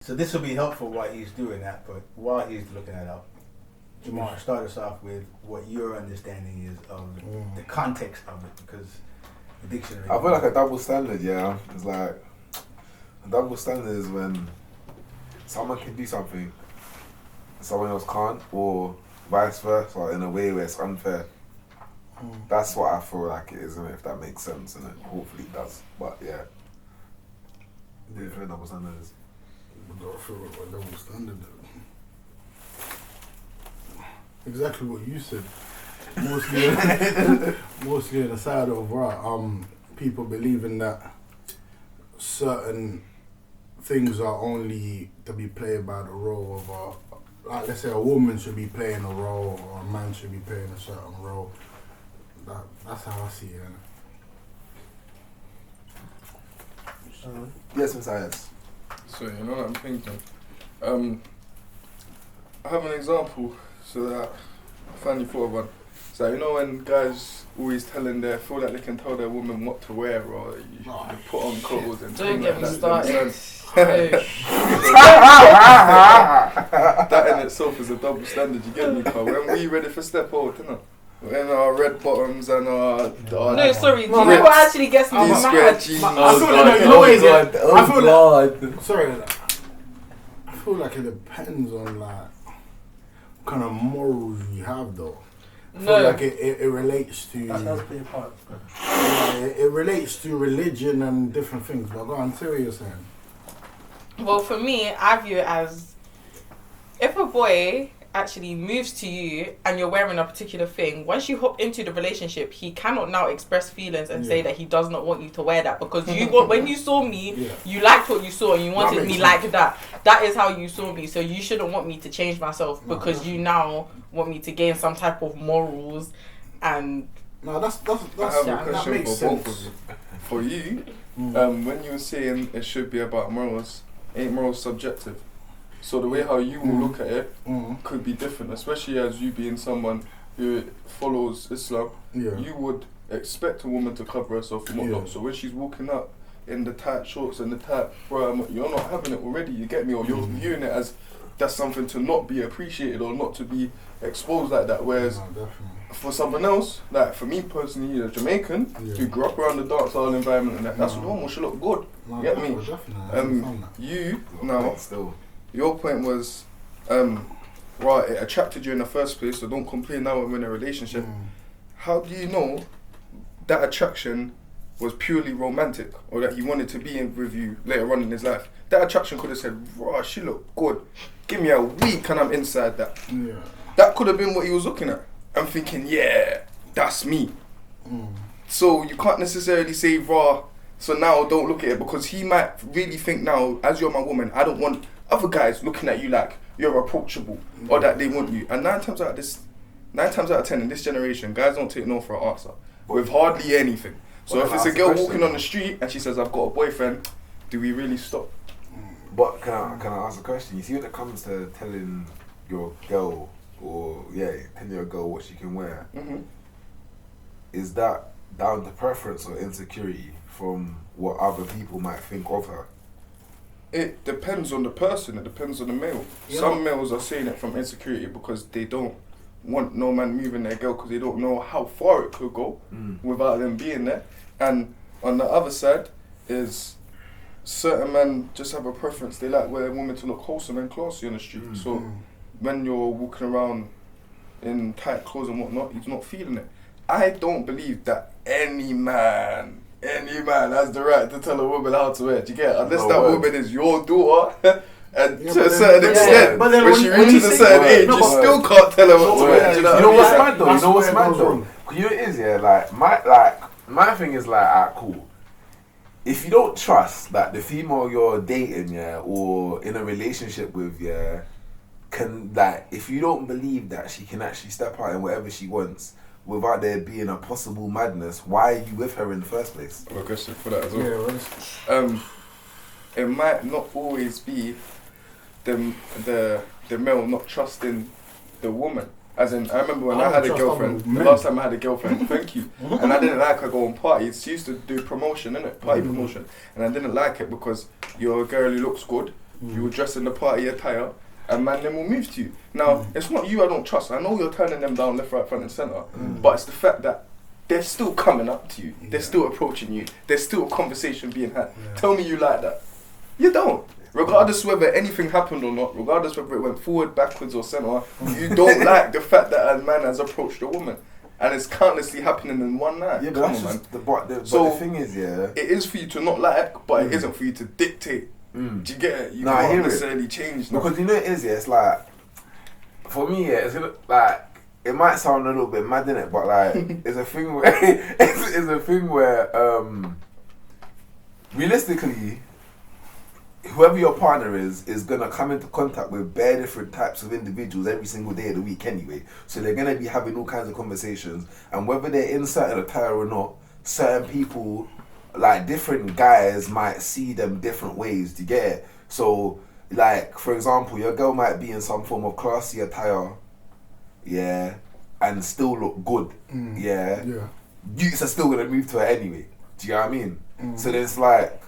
So this will be helpful while he's doing that, but while he's looking that up, Jamar, start us off with what your understanding is of the context of it, because the dictionary. I feel like a double standard, yeah. It's like a double standard is when someone can do something, someone else can't, or vice versa, in a way where it's unfair. That's what I feel like it is, and if that makes sense, and it hopefully it does. But yeah, do you feel double standard is? I don't feel like a double standard. Exactly what you said. Mostly on the side of people believing that certain things are only to be played by the role of like let's say a woman should be playing a role or a man should be playing a certain role. That's how I see it. Yes, Miss Ayers. So you know what I'm thinking. I have an example so that I finally thought of one. So you know when guys always feel like they can tell their woman what to wear or you put on clothes and don't things get like me that. started. That in itself is a double standard. You get me, Carl? When we ready for step out, innit? In our red bottoms and our no, sorry. Do you know what actually gets me mad? jeans. I feel like I feel like it depends on like what kind of morals you have though. I feel like it relates to it relates to religion and different things. But go on, tell what you're saying. Well, for me, I view it as if a boy actually moves to you and you're wearing a particular thing, once you hop into the relationship, he cannot now express feelings and say that he does not want you to wear that because when you saw me, you liked what you saw and you wanted me like that. That is how you saw me. So you shouldn't want me to change myself because you now want me to gain some type of morals and. No, that's I have a question for both of you. For you, when you were saying it should be about morals, ain't morals subjective? So the way how you will look at it could be different, especially as you being someone who follows Islam. You would expect a woman to cover herself and whatnot. So when she's walking up in the tight shorts and the tight bra, you're not having it already, you get me? Or you're viewing it as that's something to not be appreciated or not to be exposed like that. Whereas for someone else, like for me personally, a Jamaican who grew up around the dancehall environment and that's normal, she look good. You get me? You now. Your point was, right, it attracted you in the first place, so don't complain now when we're in a relationship. How do you know that attraction was purely romantic or that he wanted to be with you later on in his life? That attraction could have said, right, she look good. Give me a week and I'm inside that. That could have been what he was looking at. I'm thinking, yeah, that's me. So you can't necessarily say, raw, so now don't look at it because he might really think now, as you're my woman, I don't want other guys looking at you like you're approachable or that they want you. And 9 times out of 10 in this generation, guys don't take no for an answer with hardly anything. So if it's a girl walking on the street and she says, I've got a boyfriend, do we really stop? But can I ask a question? You see, when it comes to telling your girl or telling your girl what she can wear, is that down to preference or insecurity from what other people might think of her? It depends on the person, it depends on the male. Some males are saying it from insecurity because they don't want no man moving their girl because they don't know how far it could go without them being there. And on the other side is certain men just have a preference. They like their women to look wholesome and classy on the street. So when you're walking around in tight clothes and whatnot, he's not feeling it. I don't believe that any man has the right to tell a woman how to wear. Do you get it? Unless that woman is your daughter, and to a certain extent, but then when she reaches a certain age, you still can't tell her what to wear. You know what's mad though? You know what's mad though? You know what it is, my thing is alright, cool. If you don't trust that the female you're dating, or in a relationship with, can if you don't believe that she can actually step out in whatever she wants, without there being a possible madness, why are you with her in the first place? I have a question for that as well. It might not always be the male not trusting the woman. As in, I remember when I had a girlfriend, the last time I had a girlfriend, thank you, and I didn't like her going parties. She used to do promotion, innit? Party promotion. And I didn't like it because you're a girl who looks good, You will dress in the party attire, and man then will move to you. Now, it's not you I don't trust. I know you're turning them down left, right, front and centre. But it's the fact that they're still coming up to you. They're still approaching you. There's still a conversation being had. Tell me you like that. You don't. Regardless whether anything happened or not, regardless whether it went forward, backwards or centre, you don't like the fact that a man has approached a woman. And it's countlessly happening in one night. Yeah, but Come that's on, just man. but So, the thing is, yeah, it is for you to not like, but it isn't for you to dictate. Do you get it? You I can't hear necessarily change. No. because you know it is, yeah. It's like for me, yeah. It's gonna, like it might sound a little bit mad, innit? But like it's a thing where it's a thing where realistically, whoever your partner is gonna come into contact with bare different types of individuals every single day of the week anyway. So they're gonna be having all kinds of conversations, and whether they're in certain attire or not, certain people, like different guys, might see them different ways. Do you get it? So, like for example, your girl might be in some form of classy attire, yeah, and still look good, yeah. Youths are still gonna move to her anyway. Do you know what I mean? So there's like.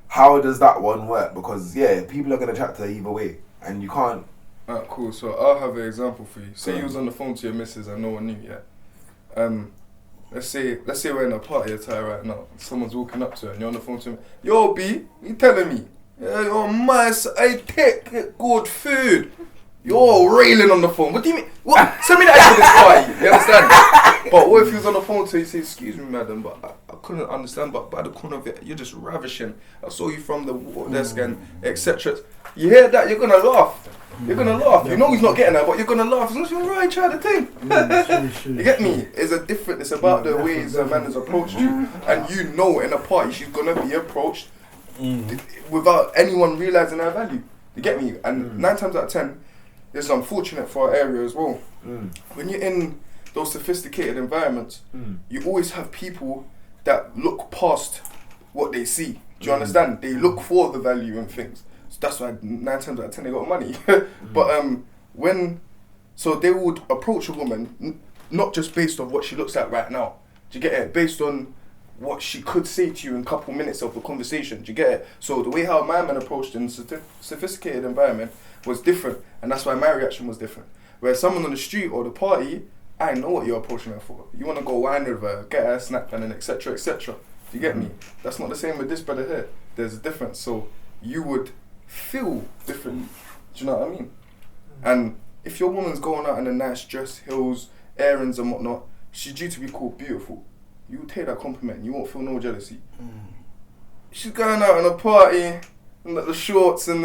How does that one work? Because people are gonna chat to her either way, and you can't. Alright, cool. So I'll have an example for you. Say you was on the phone to your missus and no one knew yet. Let's say we're in a party attire right now. Someone's walking up to her and you're on the phone to him. Yo, B, you telling me? Yo, I take good food. You're railing on the phone. What do you mean? What? Send me that to this party. You understand? But what if he was on the phone to you, say, excuse me, madam, but I couldn't understand, but by the corner of it, you're just ravishing. I saw you from the water desk and etc. You hear that, you're gonna laugh. You're gonna laugh. You know he's not getting that, but you're gonna laugh. As long as you're right, try the thing. You get me? It's about the ways a man has approached you, and you know in a party she's gonna be approached without anyone realizing her value. You get me? And 9 times out of 10, it's unfortunate for our area as well. When you're in those sophisticated environments, you always have people that look past what they see. Do you understand? They look for the value in things. So that's why 9 times out of 10 they got money. But so they would approach a woman not just based on what she looks like right now. Do you get it? Based on what she could say to you in a couple minutes of the conversation. Do you get it? So the way how my man approached in a sophisticated environment was different, and that's why my reaction was different. Where someone on the street or the party, I know what you're approaching her for. You want to go wine with her, get her a snap and etc. etc. Do you get me? That's not the same with this brother here. There's a difference. So you would feel different. Do you know what I mean? And if your woman's going out in a nice dress, heels, errands and whatnot, she's due to be called beautiful. You will take that compliment and you won't feel no jealousy. She's going out in a party and the shorts and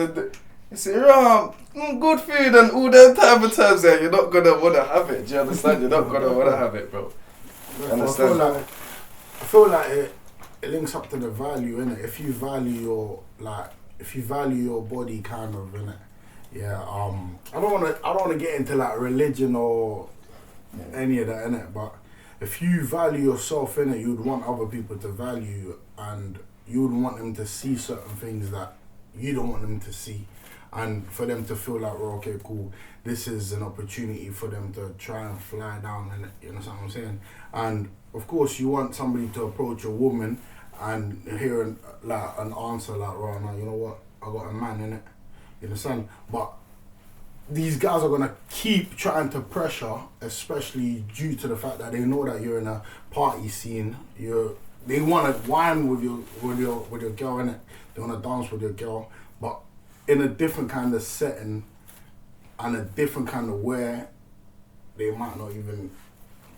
you say, good food and all them type of terms there, you're not gonna wanna have it. Do you understand? You're not gonna wanna have it, bro. Understand? I feel like it links up to the value, innit? If you value your body, kind of, innit? Yeah. I don't wanna get into like religion or any of that, innit? But if you value yourself, innit, you'd want other people to value you, and you would want them to see certain things that you don't want them to see. And for them to feel like, well, okay, cool, this is an opportunity for them to try and fly down, and you know what I'm saying? And of course, you want somebody to approach a woman and hear an answer like, right now, you know what, I got a man in it. You understand? But these guys are gonna keep trying to pressure, especially due to the fact that they know that you're in a party scene. They want to wine with your girl, innit? They want to dance with your girl, but in a different kind of setting and a different kind of wear, they might not even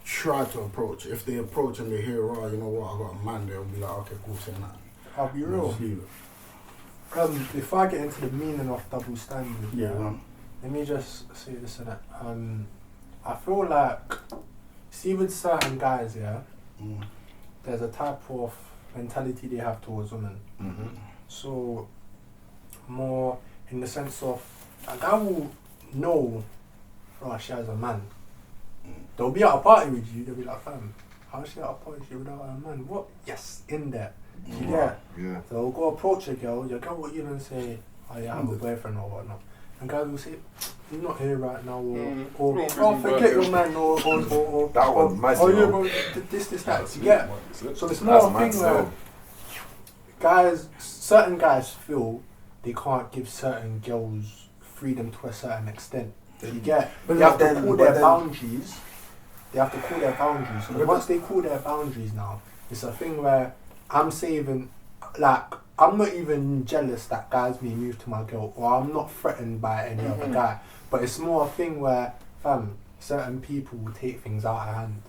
try to approach. If they approach and they hear, oh, you know what, I got a man, they'll be like, okay, cool, say that. I'll be real. Before I get into the meaning of double standard, let me just say this and that. I feel like, see with certain guys, there's a type of mentality they have towards women. So, more in the sense of, a guy will know, oh, she has a man. They'll be at a party with you, they'll be like, fam, how is she at a party without a man? What? Yes, in there. Yeah. So they'll go approach a girl, your girl will even say, oh yeah, I have a boyfriend or whatnot. And guys will say, you're not here right now, or forget your man, or that one, my this, that. So it's more a thing where certain guys feel they can't give certain girls freedom to a certain extent. Then- You get? but They have then- to call but their then- boundaries. They have to call their boundaries. And once they call their boundaries now, it's a thing where I'm saving, like, I'm not even jealous that guys may move to my girl, or I'm not threatened by any other guy. But it's more a thing where, fam, certain people will take things out of hand.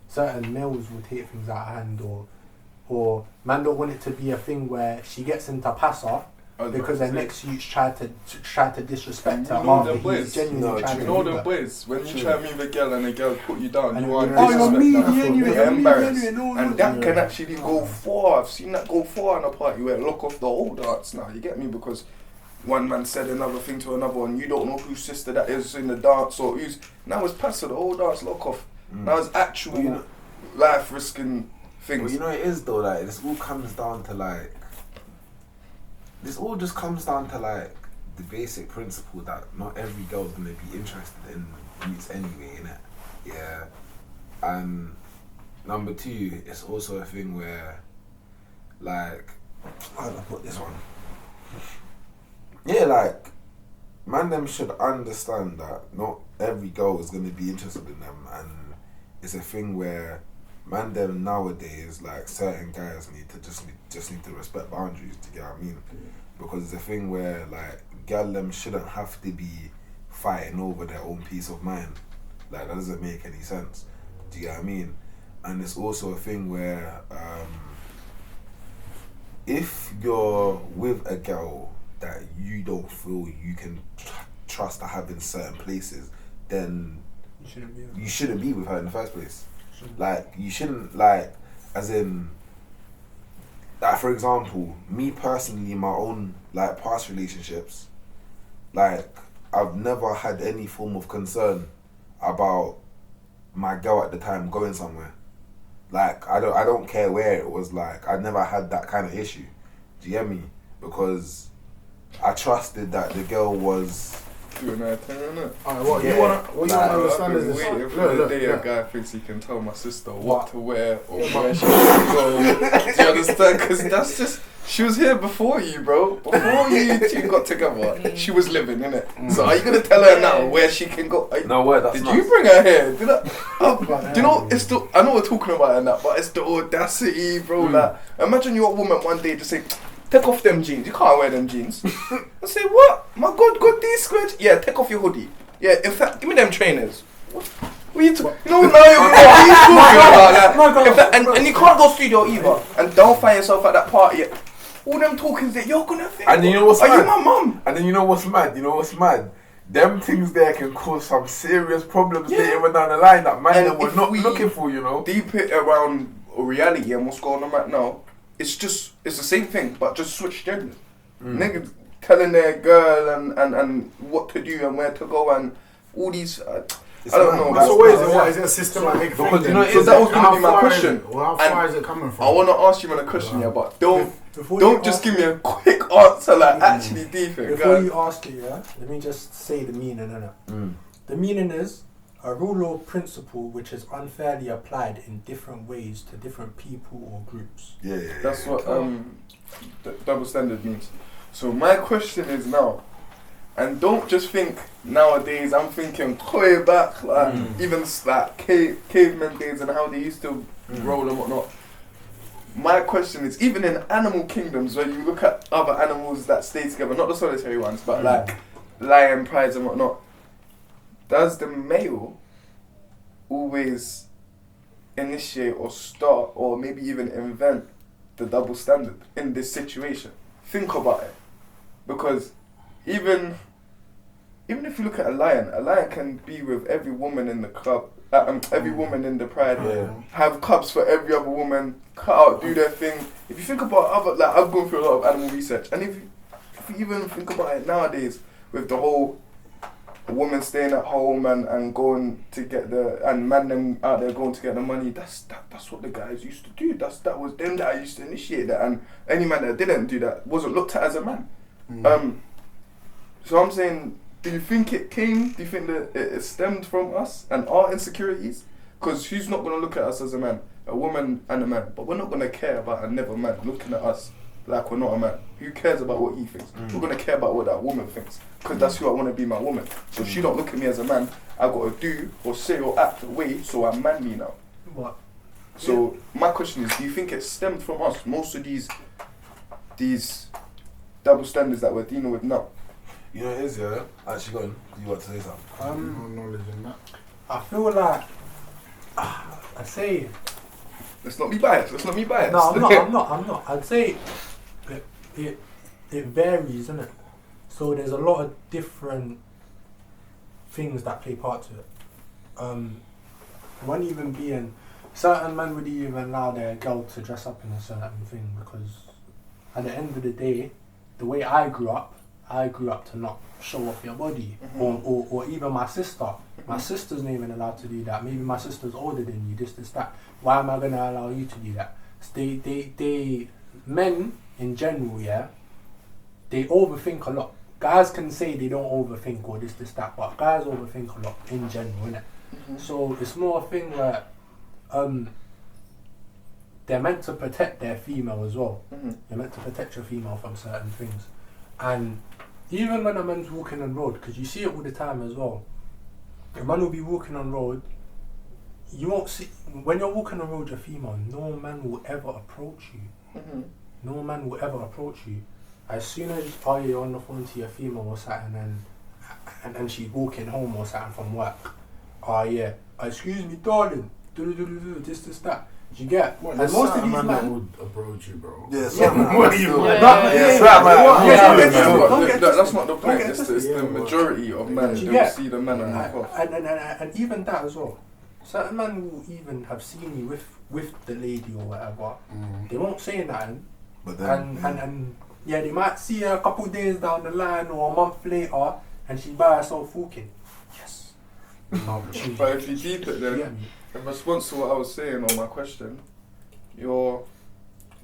Certain males will take things out of hand, or man don't want it to be a thing where she gets into passer because the next youth tried to disrespect her after he's genuinely trying to you know move them her. boys, when you try to move a girl and a girl put you down, And you are you're disrespect me that. anyway, You're me embarrassed. anyway, no, And that can actually go far. I've seen that go far in a party where it lock off the whole dance now, you get me? Because one man said another thing to another and you don't know whose sister that is in the dance or who's... Now it's past the whole dance lock off. Now it's actual life risking things. Well, you know it is though, like, this all comes down to like... This all just comes down to like the basic principle that not every girl's gonna be interested in youths anyway, innit? Yeah. And number two, it's also a thing where, like, how do I put this one? Yeah, like, man them should understand that not every girl is gonna be interested in them, and it's a thing where man them nowadays, like, certain guys need to just need to respect boundaries, do you get what I mean? Because it's a thing where, like, girl them shouldn't have to be fighting over their own peace of mind. Like, that doesn't make any sense. Do you get what I mean? And it's also a thing where if you're with a girl that you don't feel you can trust to have in certain places, then you shouldn't be with her in the first place. Like, you shouldn't, like, as in, like, for example, me personally, my own, like, past relationships, like, I've never had any form of concern about my girl at the time going somewhere. Like, I don't care where it was. Like, I never had that kind of issue. Do you get me? Because I trusted that the girl was doing her thing, innit? Alright, what Yeah. you wanna understand is I've been this. waiting for the day a look. guy thinks he can tell my sister what to wear or where she can go. Do you understand? Because that's just... She was here before you, bro. Before you two got together, she was living, innit? So are you gonna tell her now where she can go? no word. That's Did not. you bring her here? Did I? Do you know? It's the. I know we're talking about it and that, but it's the audacity, bro. Like, imagine you're a woman one day just say, "Take off them jeans. You can't wear them jeans." I say, "What? My God, these squares. Yeah, take off your hoodie. Yeah, in fact, give me them trainers." What are you talking? You know, now you're what are you talking about? Like, and you can't go studio either. And don't find yourself at that party. All them talkings that you're gonna think. And then you know what's are mad? you my mum? And then you know what's mad? Them things there can cause some serious problems later down the line that man that we're not looking for, you know. Deep it around reality and what's going on right now. It's the same thing, but just switch genders. Niggas telling their girl and what to do and where to go and all these. I don't know. That's always what is it a systematic thing? Because you know, So that was going to be my question. Well, how far is it coming from? I want to ask you a question, but don't just give me a quick answer, like actually deep it. Before you ask it, let me just say the meaning, innit? The meaning is a rule or principle which is unfairly applied in different ways to different people or groups. Yeah. That's what double standard means. So my question is now, and don't just think nowadays, I'm thinking way back, like even like caveman days and how they used to roll and whatnot. My question is, even in animal kingdoms where you look at other animals that stay together, not the solitary ones, but like lion prides and whatnot, does the male always initiate or start or maybe even invent the double standard in this situation? Think about it. Because even if you look at a lion can be with every woman in the club, every woman in the pride, have cubs for every other woman, cut out, do their thing. If you think about other, like, I've gone through a lot of animal research, and if you even think about it nowadays, with the whole woman staying at home and going to get and man them out there going to get the money, that's what the guys used to do. That was them that used to initiate that, and any man that didn't do that wasn't looked at as a man. So I'm saying, do you think it came? Do you think that it stemmed from us and our insecurities? Because who's not going to look at us as a man? A woman and a man. But we're not going to care about another man looking at us like we're not a man. Who cares about what he thinks? We're gonna care about what that woman thinks, because that's who I want to be, my woman. So if she don't look at me as a man, I gotta do or say or act a way so I'm manly now. What? So my question is, do you think it stemmed from us? Most of these double standards that we're dealing with now. You know it is, yeah. Actually, go on. You want to say something? No knowledge in that. I feel like I say. Let's not be biased. No, I'm not. I'd say it varies, isn't it? So there's a lot of different things that play part to it. One even being, certain men would even allow their girl to dress up in a certain thing, because at the end of the day, the way I grew up to not show off your body. Or even my sister. My sister's not even allowed to do that. Maybe my sister's older than you, this, that. Why am I going to allow you to do that? They men in general, yeah, they overthink a lot. Guys can say they don't overthink or this, that, but guys overthink a lot in general, innit? So it's more a thing where they're meant to protect their female as well. You're meant to protect your female from certain things. And even when a man's walking on road, because you see it all the time as well, a man will be walking on road, you won't see, when you're walking on road, you're female, no man will ever approach you. No man will ever approach you. As soon as you're on the phone to your female or something and she's walking home or something from work, excuse me darling, this, that. You get? What, and most of these men would approach you, bro. Yeah, what are you? That's not the point. It's the majority of men don't see the men on the path. And even that as well. Certain men will even have seen you with the lady or whatever. They won't say nothing. But then, and they might see her a couple of days down the line or a month later, and she's by herself walking. Yes. But if you deep it then, in response to what I was saying on my question, you're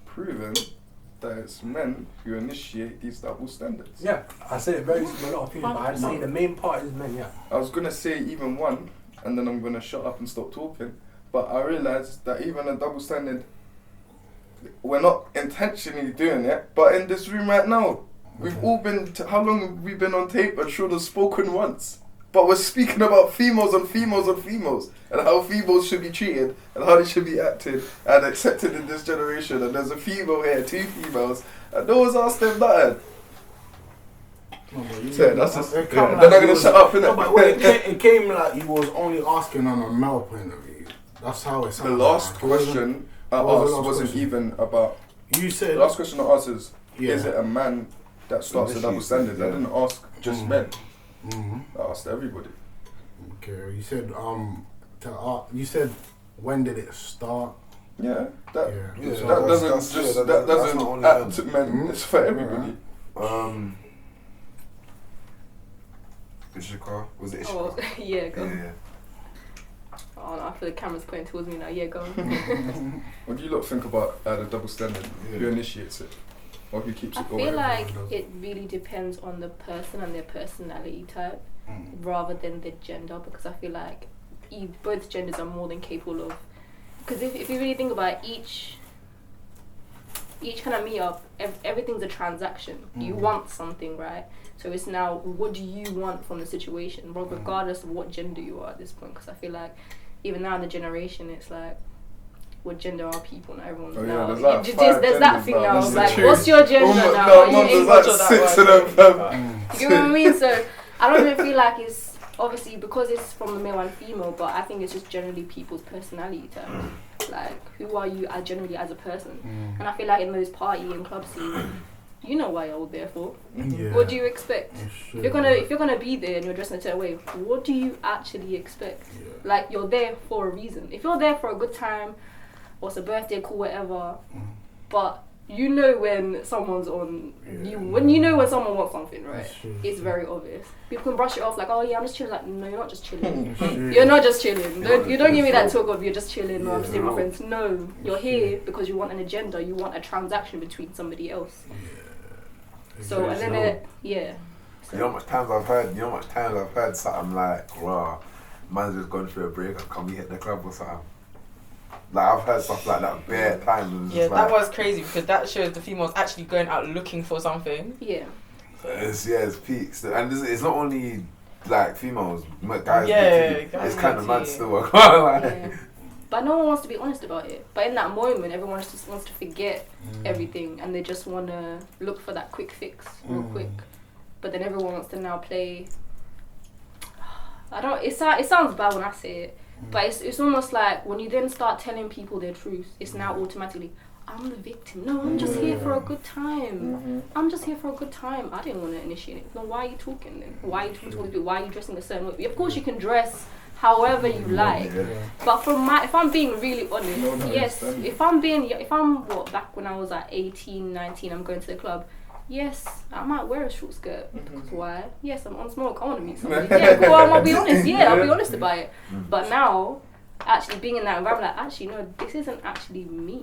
proving that it's men who initiate these double standards. Yeah, I say it varies from a lot of people, but I'd say the main part is men, yeah. I was going to say even one, and then I'm going to shut up and stop talking, but I realised that even a double standard, we're not intentionally doing it, but in this room right now, we've all been, how long have we been on tape and should have spoken once? But we're speaking about females and females and females, and how females should be treated, and how they should be acted and accepted in this generation. And there's a female here, two females, and no one's asked them that. They're not going to shut up, innit? No, but wait, it came like he was only asking on a male point of view. That's how it sounded. The last question I asked wasn't even about... You said... The last question I asked is it a man that starts a double standard? I didn't ask just men. I asked everybody. Okay, you said you said when did it start? Yeah, that doesn't act to men. It's for everybody. Ishika, was it Ishika? Oh, yeah, go. Yeah. Oh no, I feel the camera's pointing towards me now. Yeah, go. What do you lot think about the double standard? Who initiates it? Or who keeps it going? I feel like it really depends on the person and their personality type rather than their gender, because I feel like both genders are more than capable of, because if you really think about it, each kind of meet up, everything's a transaction. You want something, right? So it's now, what do you want from the situation, regardless of what gender you are at this point? Because I feel like even now in the generation, it's like, what gender are people? Not everyone's now. There's that thing now. Like, what's your gender now? There's like 6 of them. You know what I mean? So I don't even feel like it's obviously because it's from the male and female, but I think it's just generally people's personality types. Like, who are you generally as a person? And I feel like in those party and club scenes, you know why you're all there for. What do you expect? If you're gonna be there and you're dressed in a certain way, what do you actually expect? Like, you're there for a reason. If you're there for a good time, or it's a birthday, cool, whatever, but you know when someone's on when you know when someone wants something, right? It's very obvious. People can brush it off like, oh yeah, I'm just chilling. Like, no, you're not just chilling. You're not just chilling. You don't give me that talk of you're just chilling or I'm just with my friends. No, you're here because you want an agenda. You want a transaction between somebody else. So and then You know how much times I've heard something like, wow, man's just gone through a breakup, can we hit the club or something? Like I've heard stuff like that bare times. Yeah, that was crazy because that shows the females actually going out looking for something. Yeah. It's peaks, and it's not only like females, guys. Yeah, guys it's kind of mad still. Yeah. But no one wants to be honest about it. But in that moment, everyone just wants to forget everything, and they just want to look for that quick fix, real quick. But then everyone wants to now play. It sounds bad when I say it, but it's almost like when you then start telling people their truth, it's now automatically, I'm the victim. No, I'm just here for a good time. I'm just here for a good time. I didn't want to initiate it. Then why are you talking then? Why are you talking to people? Why are you dressing a certain way? Of course you can dress however you like, but if I'm being really honest, yes, if I'm back when I was like 18, 19, I'm going to the club. Yes, I might wear a short skirt. Because why? Yes, I'm on smoke. I want to meet somebody. Yeah, cool, I'll be honest. Yeah, I'll be honest about it. But now, actually being in that environment, like, actually, no, this isn't actually me.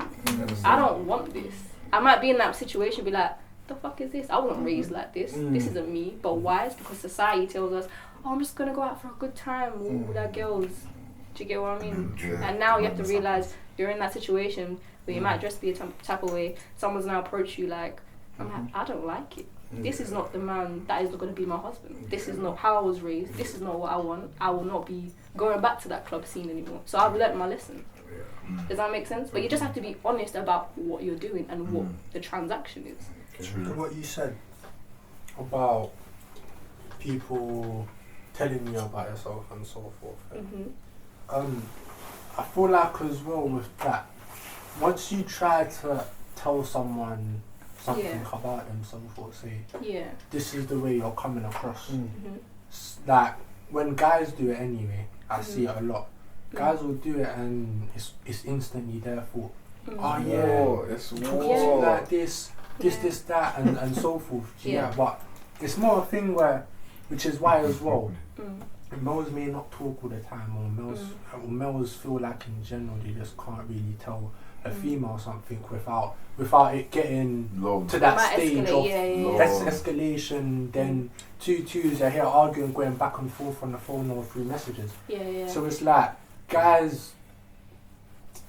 I don't want this. I might be in that situation, be like, the fuck is this? I wasn't raised like this. This isn't me. But why? It's because society tells us, oh, I'm just going to go out for a good time with our girls. Do you get what I mean? And now you have to realise you're in that situation where you might just be a type of way. Someone's now approached you like, I don't like it. This is not the man that is going to be my husband. This is not how I was raised. This is not what I want. I will not be going back to that club scene anymore. So I've learnt my lesson. Does that make sense? But you just have to be honest about what you're doing and what the transaction is. True. What you said about people telling you about yourself and so forth. I feel like as well with that, once you try to tell someone something about themselves, or say, this is the way you're coming across. Like when guys do it anyway, I see it a lot. Guys will do it and it's instantly their fault. Oh yeah, it's war. Like this, that, and so forth. Yeah, but it's more a thing where, which is why as well, males may not talk all the time, or males feel like in general they just can't really tell a female something without it getting to that stage of escalation. Then twos are here arguing, going back and forth on the phone or through messages. So it's like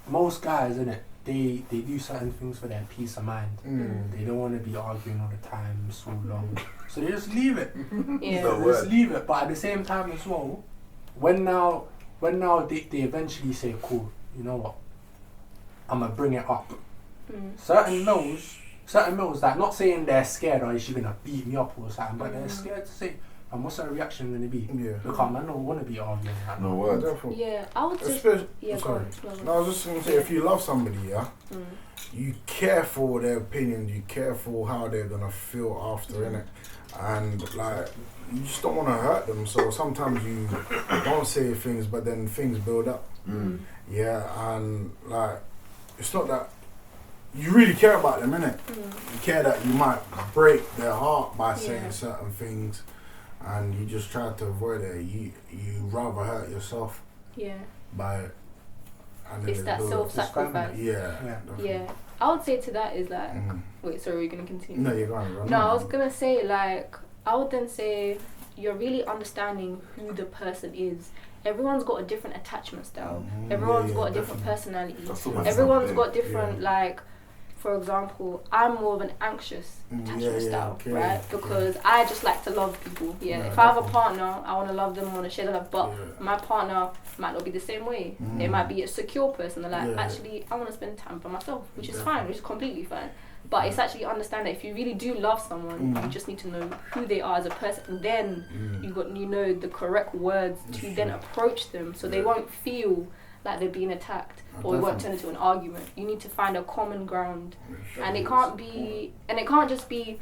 most guys, innit, they do certain things for their peace of mind. They don't want to be arguing all the time so long, so they just leave it. They just leave it. But at the same time as well, when now they eventually say, cool, you know what, I'm gonna bring it up. Certain males, like, not saying they're scared or is she gonna beat me up or something, but they're scared to say, and what's her reaction gonna be? Because I don't want to be arguing. No word. I would just. Sorry. No, I was just gonna say, if you love somebody, you care for their opinion, you care for how they're gonna feel after, innit? And like, you just don't want to hurt them. So sometimes you don't say things, but then things build up. And like, it's not that you really care about them, innit? You care that you might break their heart by saying certain things, and you just try to avoid it. You rather hurt yourself by. It's that self-sacrifice. Yeah. I would say to that is like, wait, sorry, we're gonna continue. No, you're going. No, I was gonna say like, I would then say you're really understanding who the person is. Everyone's got a different attachment style. Everyone's got a different personality. Everyone's got different like. For example, I'm more of an anxious attachment style, right? Because I just like to love people. If I have a partner, I want to love them, I want to share the love. But my partner might not be the same way. They might be a secure person. They're like, actually, I want to spend time by myself, which is fine, which is completely fine. But it's actually understand that if you really do love someone, you just need to know who they are as a person. And then you know the correct words to then approach them, so they won't feel like they're being attacked, or it won't turn into an argument. You need to find a common ground, and it can't just be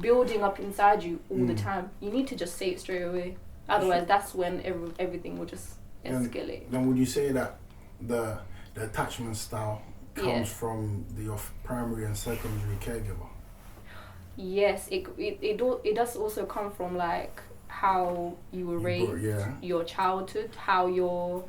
building up inside you all the time. You need to just say it straight away. Otherwise, that's when everything will just escalate. Then would you say that the attachment style comes from your primary and secondary caregiver? Yes, it does also come from like how you were raised, your childhood, how your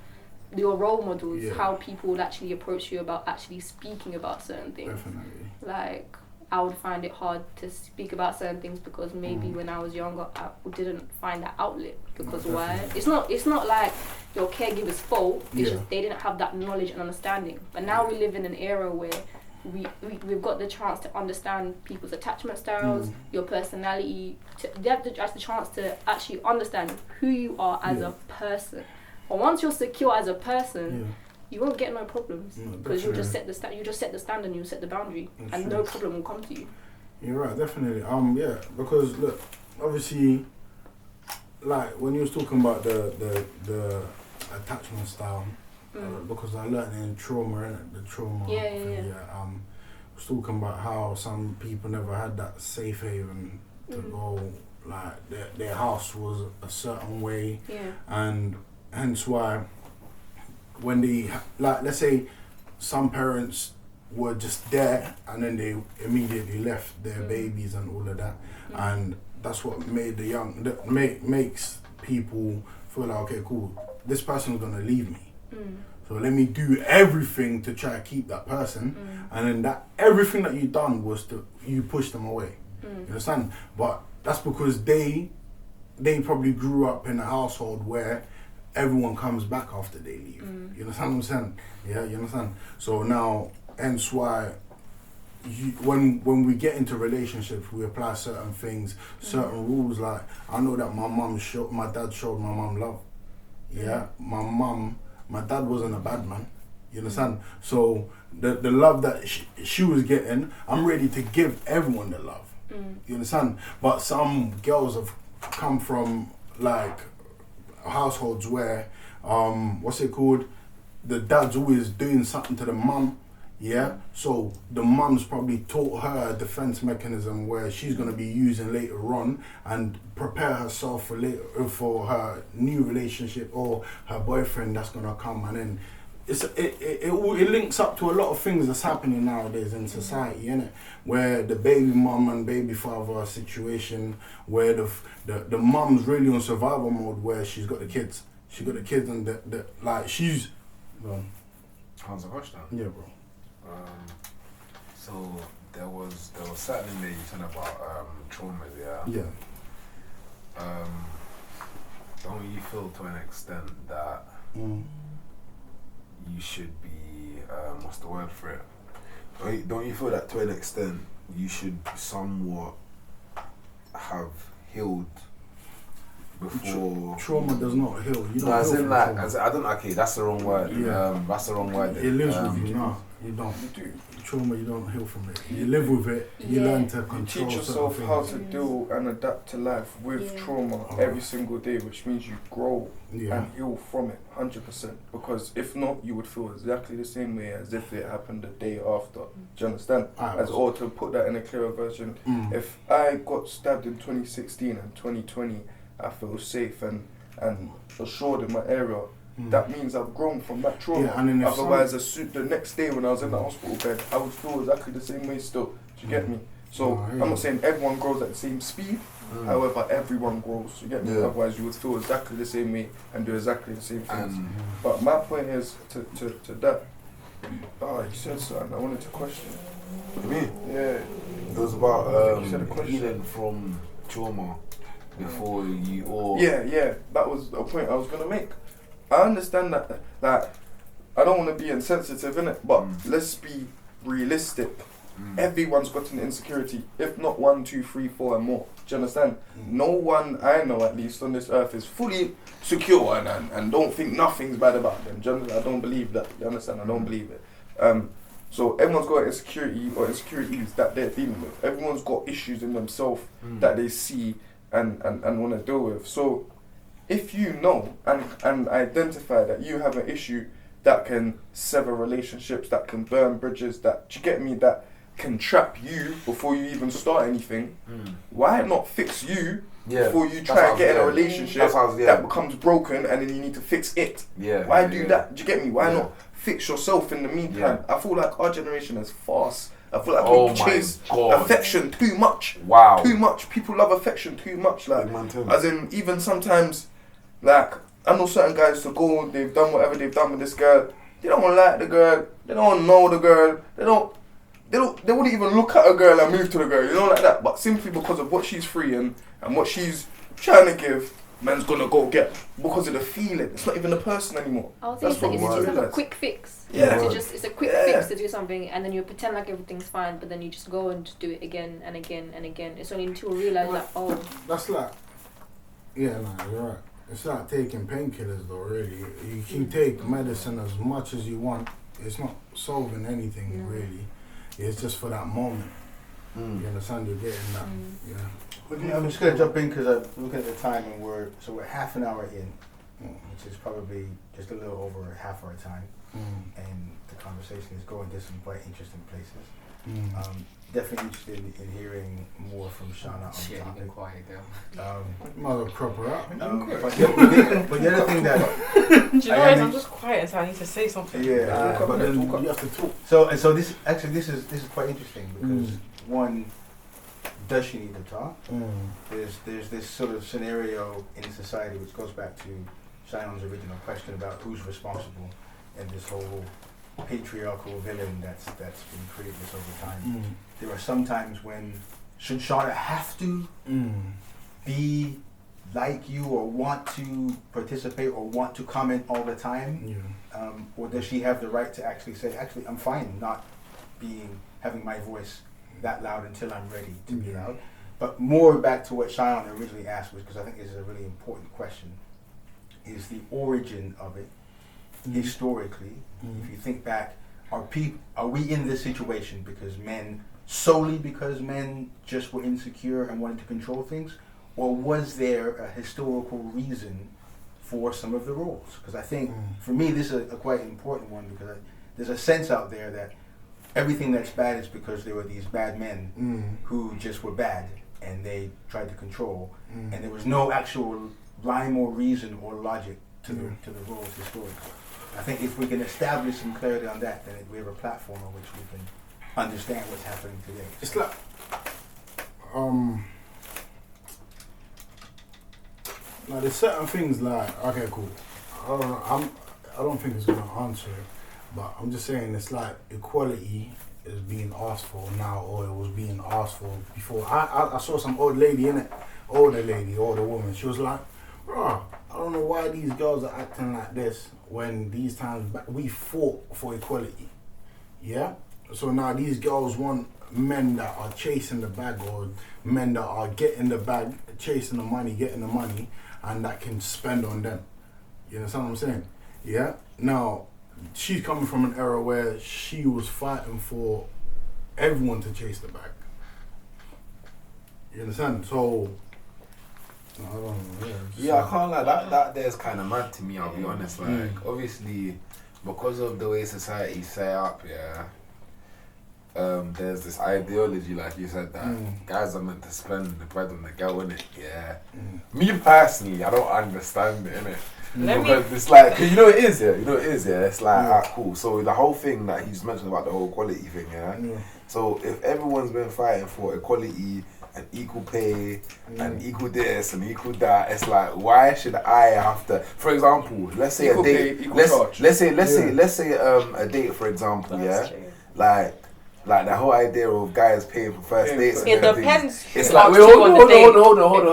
role models, how people actually approach you about actually speaking about certain things. Definitely. Like, I would find it hard to speak about certain things because maybe when I was younger I didn't find that outlet, because why? It's not like your caregiver's fault. It's Yeah. just they didn't have that knowledge and understanding. But now we live in an era where we've got the chance to understand people's attachment styles, your personality. They have the chance to actually understand who you are as a person. And once you're secure as a person, you won't get no problems because you just set the standard and you set the boundary, and no problem will come to you. You're right, definitely. Because look, obviously, like when you was talking about the attachment style, because I learned in trauma, innit? The trauma thing, was talking about how some people never had that safe haven to go, like their house was a certain way, and hence why when they, like, let's say some parents were just there and then they immediately left their babies and all of that, and that's what made makes people feel like, okay, cool, this person's gonna leave me, so let me do everything to try to keep that person, and then that everything that you done was you pushed them away. You understand? But that's because they probably grew up in a household where everyone comes back after they leave. You understand what I'm saying? Yeah, you understand? So now, hence why when we get into relationships, we apply certain things, certain rules. Like, I know that my dad showed my mum love. Yeah, my dad wasn't a bad man. You understand? So the love that she was getting, I'm ready to give everyone the love. You understand? But some girls have come from like households where what's it called? The dad's always doing something to the mum. Yeah, so the mum's probably taught her a defense mechanism where she's gonna be using later on and prepare herself for her new relationship or her boyfriend that's gonna come, and then it links up to a lot of things that's happening nowadays in society, innit? Where the baby mum and baby father situation, where the mum's really on survival mode, where she's got the kids, and the like she's. How's the question? Yeah, bro. So there was something that you said about trauma, Yeah. Don't you feel to an extent that you should be what's the word for it? Don't you feel that to an extent you should somewhat have healed before? Trauma does not heal. You don't. As heal in, like, I don't. Okay, that's the wrong word. Yeah. That's the wrong word. It lives with you. No, you don't. You do. Trauma, you don't heal from it. You live with it. You learn to control. You teach yourself how to deal and adapt to life with trauma every single day, which means you grow and heal from it 100%. Because if not, you would feel exactly the same way as if it happened the day after. Do you understand? Or to put that in a clearer version, if I got stabbed in 2016 and 2020, I feel safe and assured in my area. That means I've grown from that trauma. Yeah, and otherwise, the next day when I was in the hospital bed, I would feel exactly the same way still. Do you get me? So I'm not saying everyone grows at the same speed. However, everyone grows. You get me? Otherwise, you would feel exactly the same way and do exactly the same things. But my point is to that. You said something. I wanted to question. Me? Yeah. It was about healing from trauma before you or. Yeah. That was a point I was gonna make. I understand that, like, I don't want to be insensitive, innit? But let's be realistic. Everyone's got an insecurity, if not 1, 2, 3, 4 and more. Do you understand? No one I know, at least on this earth, is fully secure and don't think nothing's bad about them. Do you understand? I don't believe that. You understand? I don't believe it. So everyone's got insecurity or insecurities that they're dealing with. Everyone's got issues in themselves that they see and want to deal with. So if you know and identify that you have an issue that can sever relationships, that can burn bridges, that, do you get me, that can trap you before you even start anything, why not fix you before you try and get in a relationship that becomes broken and then you need to fix it? Why do that? Do you get me? Why not fix yourself in the meantime? I feel like our generation is fast. I feel like we chase affection too much. Too much. People love affection too much. Like, as in, even sometimes, like, I know certain guys to go, they've done whatever they've done with this girl. They don't like the girl. They don't know the girl. They wouldn't even look at a girl and move to the girl, you know, like that. But simply because of what she's free and what she's trying to give, man's gonna go get because of the feeling. It's not even the person anymore. I would say it's just like a quick fix. Yeah. It's a quick fix to do something, and then you pretend like everything's fine, but then you just go and just do it again and again and again. It's only until you realise that, oh. That's like, yeah, no, you're right. It's like taking painkillers though, really. You can take medicine as much as you want. It's not solving anything, really. It's just for that moment. You understand? You're getting that, I'm just going to jump in because I'm looking at the time and we're half an hour in, which is probably just a little over half our time. And the conversation is going to some quite interesting places. Definitely interested in hearing more from Shauna on the topic. Quiet girl. Mother crop her up. But the other thing that Do you know what? I'm just quiet, so I need to say something. but then You have to talk. So this is quite interesting because one, does she need to talk? There's this sort of scenario in society which goes back to Shion's original question about who's responsible and this whole patriarchal villain that's been created over time. There are some times when should Shauna have to be like you or want to participate or want to comment all the time, or does she have the right to actually say, actually I'm fine not having my voice that loud until I'm ready to be loud? But more back to what Shion originally asked, because I think this is a really important question, is the origin of it. Historically, if you think back, are we in this situation solely because men just were insecure and wanted to control things, or was there a historical reason for some of the roles? Because I think for me this is a quite important one, because there's a sense out there that everything that's bad is because there were these bad men who just were bad and they tried to control, and there was no actual rhyme or reason or logic to the roles historically. I think if we can establish some clarity on that, then we have a platform on which we can understand what's happening today. It's like, now there's certain things like, okay, cool. I don't think it's gonna answer it, but I'm just saying it's like equality is being asked for now, or it was being asked for before. I saw some older lady, older woman. She was like, bro, I don't know why these girls are acting like this when these times back we fought for equality. Yeah? So now these girls want men that are chasing the bag, or men that are getting the bag, chasing the money, getting the money, and that can spend on them. You understand what I'm saying? Yeah? Now, she's coming from an era where she was fighting for everyone to chase the bag. You understand? So, I don't know. Yeah, I can't lie. That there's kind of mad to me. I'll be honest. Like, obviously, because of the way society's set up, there's this ideology, like you said, that guys are meant to spend the bread on the girl, innit? Yeah. Me personally, I don't understand it, innit? Because it's like, you know it is, It's like, cool. So the whole thing that he's mentioned about the whole equality thing, So if everyone's been fighting for equality and equal pay and equal this and equal that, it's like, why should I have to? For example, let's say equal a date. Pay, Let's say a date, for example. That's true. Like the whole idea of guys paying for first dates. It depends. It's like, wait, hold on,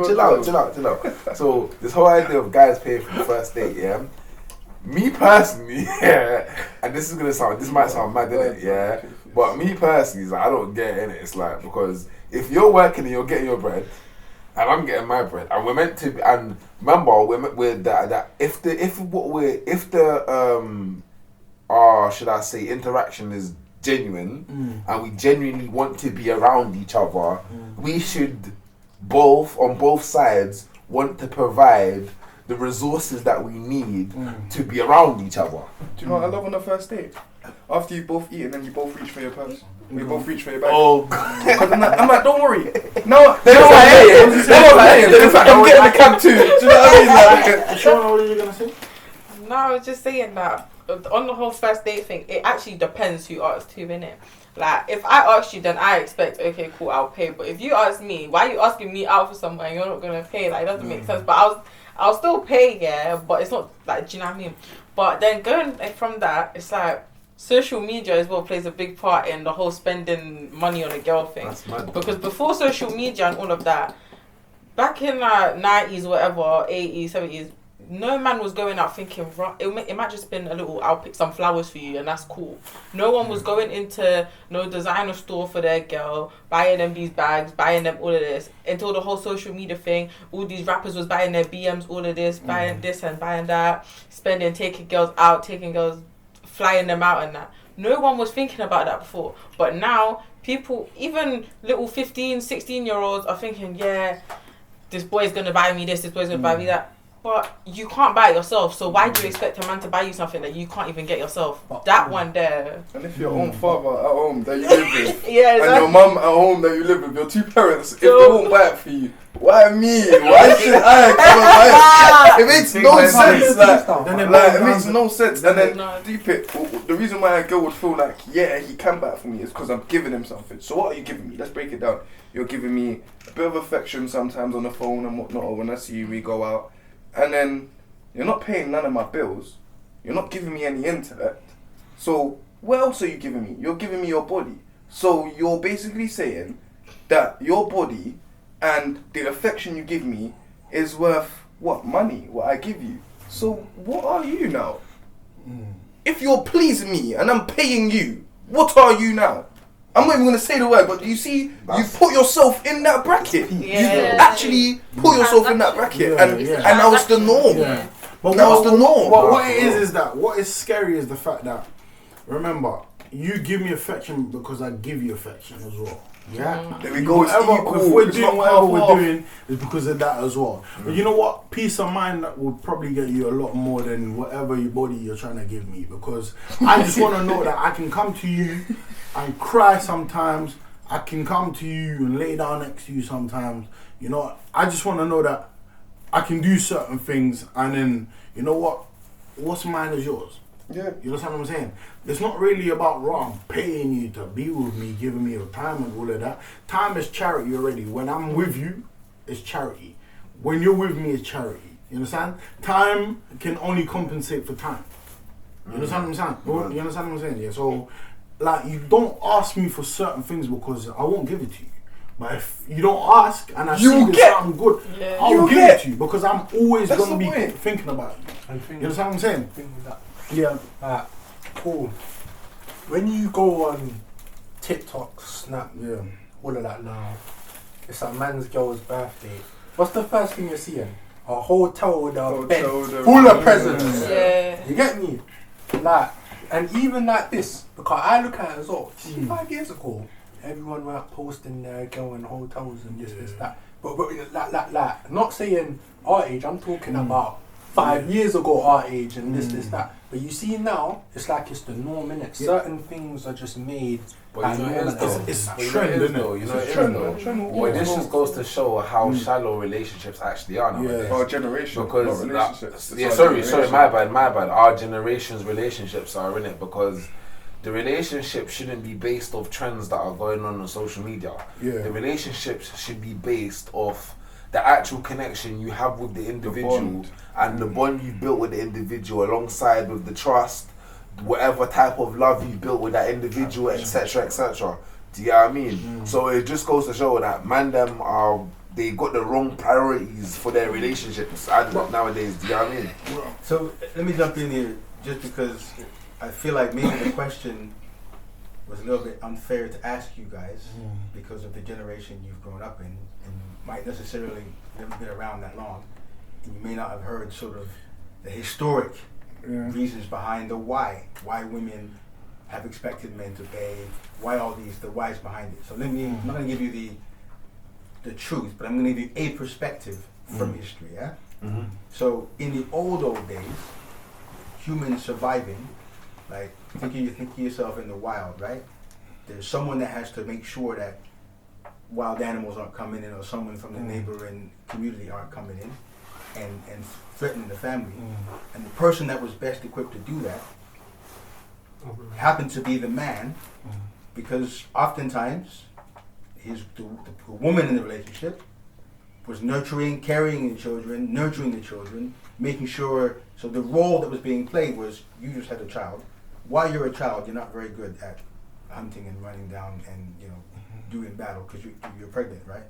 chill out. So this whole idea of guys paying for the first date, me personally, and this might sound mad, innit, but me personally, is like, I don't get it, innit. It's like, because if you're working and you're getting your bread, and I'm getting my bread, and we're meant to, and remember, we're that if the should I say, interaction is genuine, and we genuinely want to be around each other, we should on both sides want to provide the resources that we need to be around each other. Do you know what I love on the first date? After you both eat and then you both reach for your purse. We both reach for your bag. Oh, God. I'm like, don't worry. No, I'm getting the cab too. Do you know what I mean? Like, Sean, what are you gonna say? No, I was just saying that on the whole first date thing, it actually depends who asks who, innit? Like, if I ask you, then I expect, okay, cool, I'll pay. But if you ask me, why are you asking me out for something and you're not gonna pay? Like, it doesn't make sense. But I'll still pay, but it's not like, do you know what I mean? But then going from that, it's like, social media as well plays a big part in the whole spending money on a girl thing. That's mad. Because before social media and all of that, back in the 90s, whatever, 80s, 70s, no man was going out thinking, it might just been a little, I'll pick some flowers for you and that's cool. No one was going into no designer store for their girl, buying them these bags, buying them all of this. Until the whole social media thing, all these rappers was buying their BMs, all of this, buying this and buying that, spending, taking girls out, flying them out and that. No one was thinking about that before. But now, people, even little 15, 16-year-olds are thinking, yeah, this boy's going to buy me this boy's going to buy me that. But you can't buy it yourself, so why do you expect a man to buy you something that you can't even get yourself? That one there. And if your own father at home that you live with, yeah, exactly. and your mum at home that you live with, your two parents, if they won't buy it for you, why me? Why should I come and buy it? It makes no sense. It makes no sense. And then deep it. The reason why a girl would feel like, yeah, he can buy it for me is because I'm giving him something. So what are you giving me? Let's break it down. You're giving me a bit of affection sometimes on the phone and whatnot, or when I see you, we go out. And then you're not paying none of my bills. You're not giving me any intellect. So what else are you giving me? You're giving me your body. So you're basically saying that your body and the affection you give me is worth what? Money, what I give you. So what are you now? If you're pleasing me and I'm paying you, what are you now? I'm not even going to say the word, but you see, you put yourself in that bracket. Yeah. You actually put yourself in that bracket, and now it's the norm. Yeah. But now it's the norm. What it is that what is scary is the fact that, remember, you give me affection because I give you affection as well. Yeah. There we go. If we're doing whatever we're doing, it's because of that as well. But you know what? Peace of mind that will probably get you a lot more than whatever your body you're trying to give me. Because I just want to know that I can come to you and cry sometimes. I can come to you and lay down next to you sometimes. You know, I just want to know that I can do certain things, and then, you know what? What's mine is yours. Yeah. You understand what I'm saying? It's not really about I'm paying you to be with me, giving me your time and all of that. Time is charity already. When I'm with you, it's charity. When you're with me, it's charity. You understand? Time can only compensate for time. You understand what I'm saying? You understand what I'm saying? Yeah. So, like, you don't ask me for certain things because I won't give it to you. But if you don't ask and I see there's something good, I'll give it to you because I'm always going to be thinking about you. You understand what I'm saying? Yeah. Cool. When you go on TikTok, Snap, all of that now, it's a man's girl's birthday. What's the first thing you're seeing? A hotel with a bed full of presents. Yeah. You get me? Like, and even like this, because I look at it as well. 5 years ago, everyone were posting their girl in hotels and this, that. But like, not saying our age, I'm talking about 5 years ago our age and this, that. But you see now, it's like it's the norm, innit? Certain things are just made. But you know it's trend, isn't it? You know, it's trend. Well, this just goes to show how shallow relationships actually are nowadays. Our generation, because not relationships. Sorry, my bad. Our generation's relationships are in it because the relationship shouldn't be based off trends that are going on social media. Yeah. The relationships should be based off the actual connection you have with the individual and the bond you've built with the individual alongside with the trust, whatever type of love you built with that individual, etc., etc. Do you get what I mean? So it just goes to show that they got the wrong priorities for their relationships nowadays. Do you get what I mean? So let me jump in here, just because I feel like maybe the question was a little bit unfair to ask you guys because of the generation you've grown up in and might necessarily never been around that long, and you may not have heard sort of the historic reasons behind the why women have expected men to pay, why all these, the whys behind it. So I'm not going to give you the truth, but I'm going to give you a perspective from history. Yeah. So in the old days, humans surviving, like think of yourself in the wild, right? There's someone that has to make sure that wild animals aren't coming in, or someone from the neighboring community aren't coming in and threatening the family. And the person that was best equipped to do that happened to be the man, because oftentimes the woman in the relationship was nurturing, carrying the children, making sure. So the role that was being played was, you just had a child, while you're a child, you're not very good at hunting and running down and doing battle because you're pregnant, right?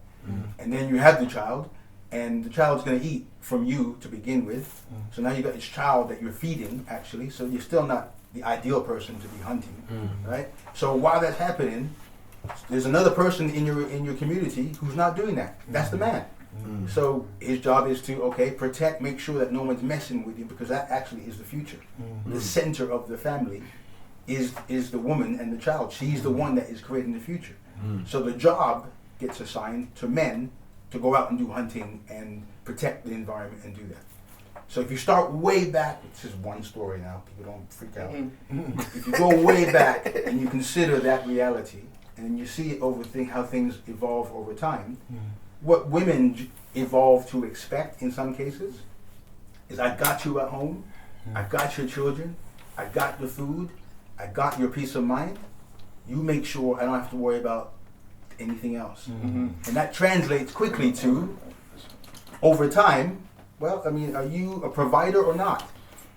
And then you have the child, and the child's going to eat from you to begin with. So now you got this child that you're feeding, actually. So you're still not the ideal person to be hunting, right? So while that's happening, there's another person in your community who's not doing that. That's the man. So his job is to protect, make sure that no one's messing with you, because that actually is the future. The center of the family is the woman and the child. She's the one that is creating the future. So the job gets assigned to men to go out and do hunting and protect the environment and do that. So if you start way back, this is one story now, people don't freak out. If you go way back and you consider that reality, and you see it how things evolve over time, what women evolve to expect in some cases is, I got you at home, I got your children, I got the food, I got your peace of mind, you make sure I don't have to worry about anything else. And that translates quickly to, over time, well, I mean, are you a provider or not?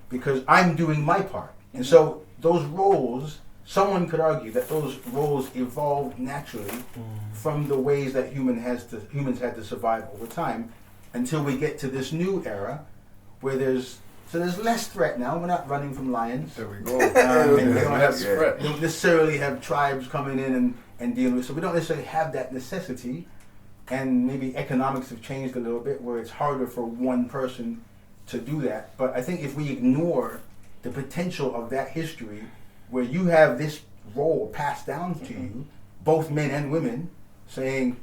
Because I'm doing my part. And so those roles, someone could argue that those roles evolved naturally from the ways that humans had to survive over time, until we get to this new era where there's less threat now. We're not running from lions. There we go. And we don't necessarily have tribes coming in and dealing with. So we don't necessarily have that necessity. And maybe economics have changed a little bit, where it's harder for one person to do that. But I think if we ignore the potential of that history, where you have this role passed down to you, both men and women, saying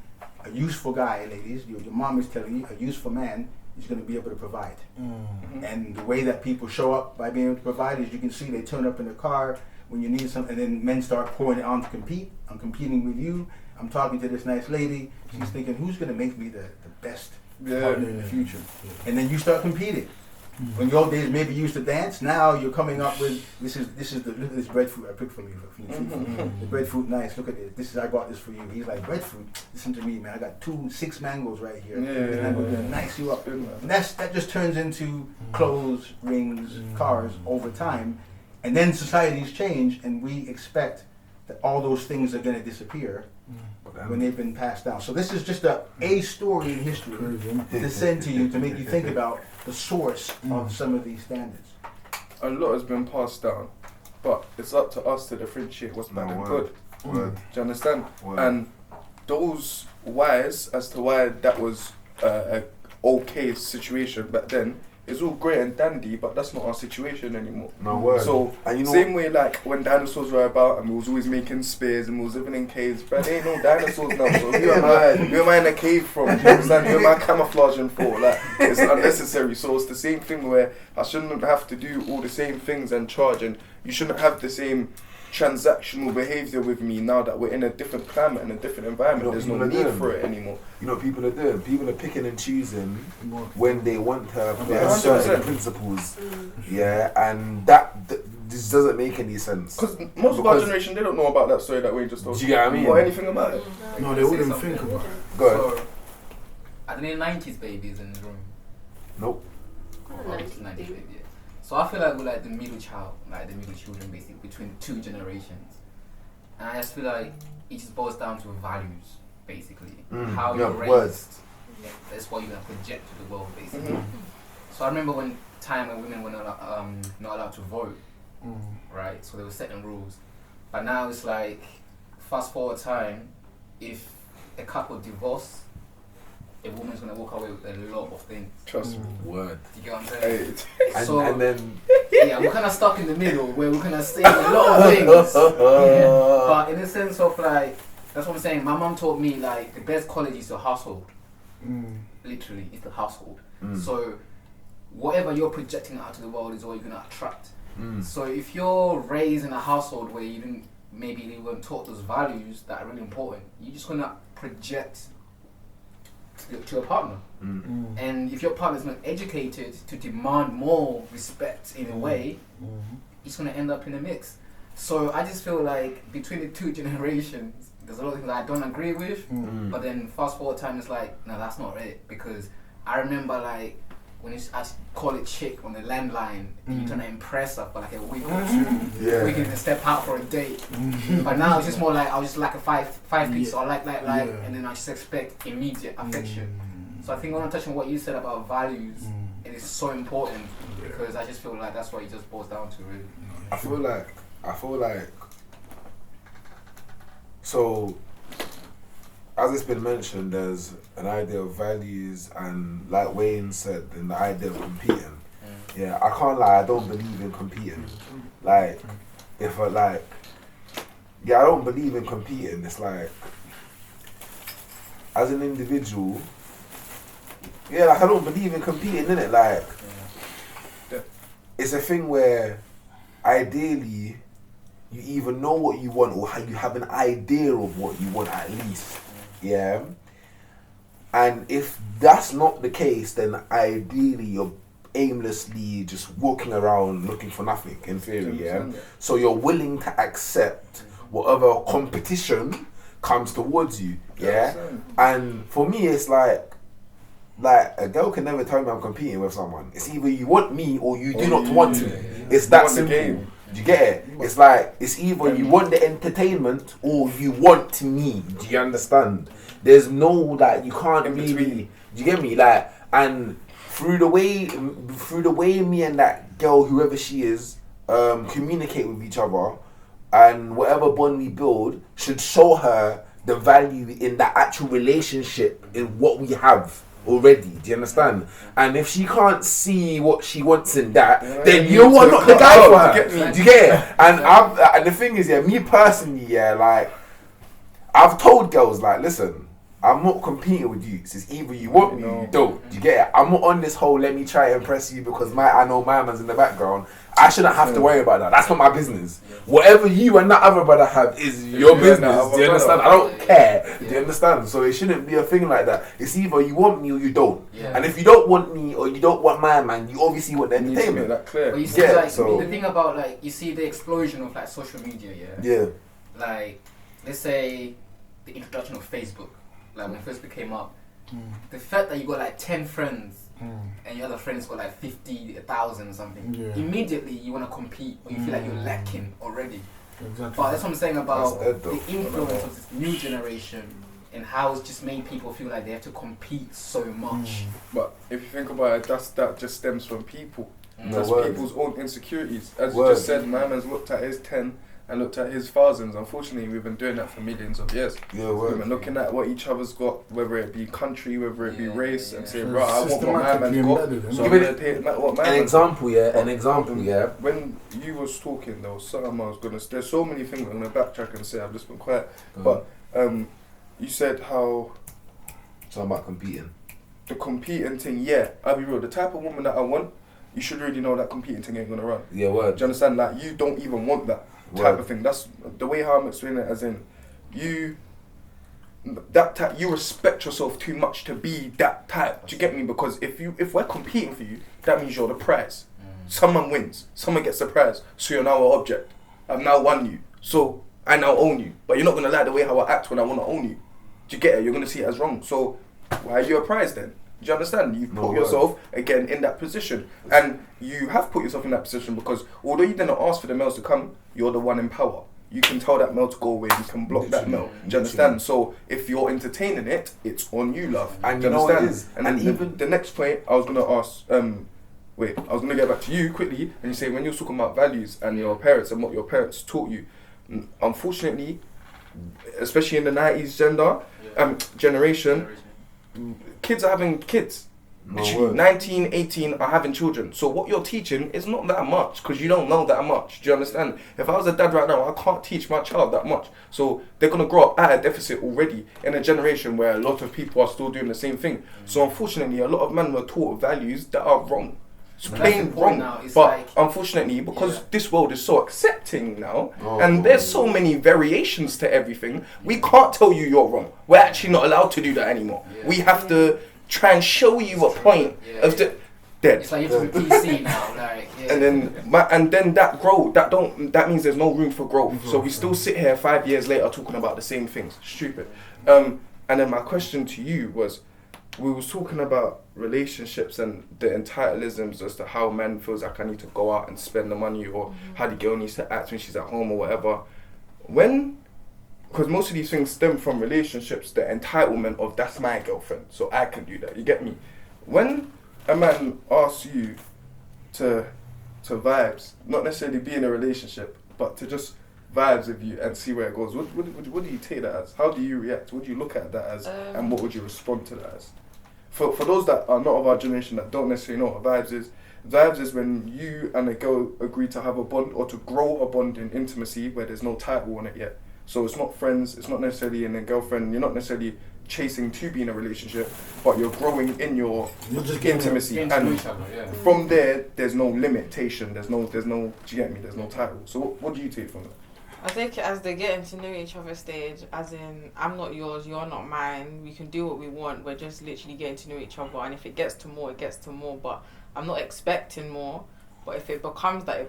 a useful guy, ladies, your mom is telling you, a useful man is going to be able to provide. And the way that people show up by being able to provide is, you can see they turn up in the car when you need something, and then men start pouring it on to compete. I'm competing with you. I'm talking to this nice lady. She's thinking, who's going to make me the best partner in the future? And then you start competing. When your old days maybe you used to dance, now you're coming up with, look at this breadfruit I picked from you. The breadfruit, nice, look at this. I bought this for you. He's like, breadfruit? Listen to me, man. I got 6 mangoes right here. And I'm going to nice you up. And that just turns into clothes, rings, cars over time. And then societies change, and we expect that all those things are going to disappear when they've been passed down. So this is just a story in history to send to you, to make you think about the source of some of these standards. A lot has been passed down, but it's up to us to differentiate what's bad and good. Do you understand? And those whys as to why that was a okay situation back then, it's all great and dandy, but that's not our situation anymore. So, same way like when dinosaurs were about and we was always making spears and we was living in caves, but there ain't no dinosaurs now, so who am I in a cave from? Do you understand? Who am I camouflaging for? Like, it's unnecessary. So it's the same thing where I shouldn't have to do all the same things and charge, and you shouldn't have the same transactional behaviour with me now that we're in a different climate and a different environment. There's no need for it anymore. You know what people are doing? People are picking and choosing when they want to have certain principles. And this doesn't make any sense. Because most of our generation, they don't know about that story that we just told. Do you get what I mean? Or anything about it. No, they wouldn't think about it. Go ahead. So, are there any 90s babies in the room? Nope. 90s babies. So I feel like we're like the middle child, like the middle children basically, between 2 generations. And I just feel like it just boils down to values, basically. How you're raised. That's what you're going to project to the world, basically. So I remember when women were not allowed to vote, right? So there were certain rules. But now it's like, fast forward time, if a couple divorce, a woman's gonna walk away with a lot of things. Trust me. Word. You get what I'm saying? Hey. And then we're kind of stuck in the middle where we're gonna say a lot of things. But in the sense of like, that's what I'm saying. My mom taught me like the best college is the household. Literally, it's the household. So whatever you're projecting out to the world is what you're gonna attract. So if you're raised in a household where you weren't taught those values that are really important, you're just gonna project to your partner. And if your partner's not educated to demand more respect in a way, it's going to end up in a mix. So I just feel like between the 2 generations, there's a lot of things that I don't agree with, but then fast forward time is like, no, that's not it. Because I remember like when you call it chick on the landline, you're trying to impress her for like a week or two. Yeah. We can step out for a date. But now it's just more like I'll just like a five piece or like, and then I just expect immediate affection. So I think when I'm touching what you said about values, it is so important because I just feel like that's what it just boils down to, really. I feel like so as it's been mentioned, there's an idea of values and like Wayne said, and the idea of competing. Yeah, I can't lie, I don't believe in competing. Like I don't believe in competing. It's like as an individual, I don't believe in competing, innit? Like it's a thing where ideally you either know what you want or you have an idea of what you want at least. Yeah. And if that's not the case, then ideally you're aimlessly just walking around looking for nothing in theory, yeah? So you're willing to accept whatever competition comes towards you, yeah? And for me it's like a girl can never tell me I'm competing with someone. It's either you want me or you do not want me. It's that simple. Do you get it? It's like, it's either you want the entertainment or you want me. Do you understand? There's no, like, you can't really, do you get me? Like, and through the way me and that girl, whoever she is, communicate with each other, and whatever bond we build should show her the value in that actual relationship, in what we have already. Do you understand? And if she can't see what she wants in that, then you are not the guy for her. Do you get it? And the thing is, me personally, like, I've told girls, like, listen, I'm not competing with you. It's either you want me or you don't. Do you get it? I'm not on this whole let me try and impress you because I know my man's in the background. I shouldn't have to worry about that. That's not my business. Whatever you and that other brother have is your business. Do you understand? I don't care. Do you understand? So it shouldn't be a thing like that. It's either you want me or you don't. And if you don't want me or you don't want my man, you obviously want the entertainment. That clear. But you see, the thing about, like, you see the explosion of, like, social media, like, let's say the introduction of Facebook, like when Facebook came up, the fact that you got like 10 friends and your other friends got like 50,000 or something, immediately you want to compete or you feel like you're lacking already. Exactly. But that's what I'm saying about the influence of this new generation and how it's just made people feel like they have to compete so much. But if you think about it, that just stems from people. That's people's own insecurities. As you just said, my man's looked at his 10 and looked at his thousands. Unfortunately, we've been doing that for millions of years. We've been looking at what each other's got, whether it be country, whether it be race, and saying, right, I want what my man's got, so I'm going to take what my man's got. An example, when you was talking, there was something I was going to... There's so many things I'm going to backtrack and say, I've just been quiet. But you said how... Something about competing. The competing thing, I'll be real. The type of woman that I want, you should really know that competing thing ain't going to run. Do you understand? Like, you don't even want that type of thing. That's the way how I'm explaining it, as in you respect yourself too much to be that type. Do you get me? Because if we're competing for you, that means you're the prize. Someone wins, someone gets the prize, so you're now an object. I've now won you, so I now own you. But you're not gonna like the way how I act when I want to own you. Do you get it? You're gonna see it as wrong. So why are you a prize then? Do you understand? You've put yourself again in that position, and you have put yourself in that position because although you didn't ask for the males to come, you're the one in power. You can tell that male to go away. You can block that male. Do you understand? So if you're entertaining it, it's on you, love. And do you know understand? It is. And even the next point, I was gonna ask. I was gonna get back to you quickly, and you say when you're talking about values and your parents and what your parents taught you. Unfortunately, especially in the 90s generation. Kids are having kids. Literally 19, 18 are having children. So what you're teaching is not that much because you don't know that much. Do you understand? If I was a dad right now, I can't teach my child that much. So they're going to grow up at a deficit already in a generation where a lot of people are still doing the same thing. So unfortunately, a lot of men were taught values that are wrong. It's plain wrong. But unfortunately, because this world is so accepting now, and there's so many variations to everything, we can't tell you you're wrong. We're actually not allowed to do that anymore. We have to try and show you a point of the dead. It's like you have to be PC now, like. And then that means there's no room for growth. So we still sit here 5 years later talking about the same things. Stupid. And then my question to you was, we was talking about relationships and the entitleisms as to how man feels like I need to go out and spend the money, or how the girl needs to act when she's at home or whatever. Because most of these things stem from relationships, the entitlement of that's my girlfriend, so I can do that. You get me? When a man asks you to vibes, not necessarily be in a relationship, but to just vibes with you and see where it goes, what do you take that as? How do you react? What do you look at that as? And what would you respond to that as? For those that are not of our generation that don't necessarily know what vibes is when you and a girl agree to have a bond or to grow a bond in intimacy where there's no title on it yet. So it's not friends, it's not necessarily in a girlfriend, you're not necessarily chasing to be in a relationship, but you're growing in your intimacy. And from there's no limitation, there's no, do you get me? There's no title. So what do you take from that? I take it as they're getting to know each other stage, as in, I'm not yours, you're not mine, we can do what we want, we're just literally getting to know each other, and if it gets to more, it gets to more, but I'm not expecting more. But if it becomes that,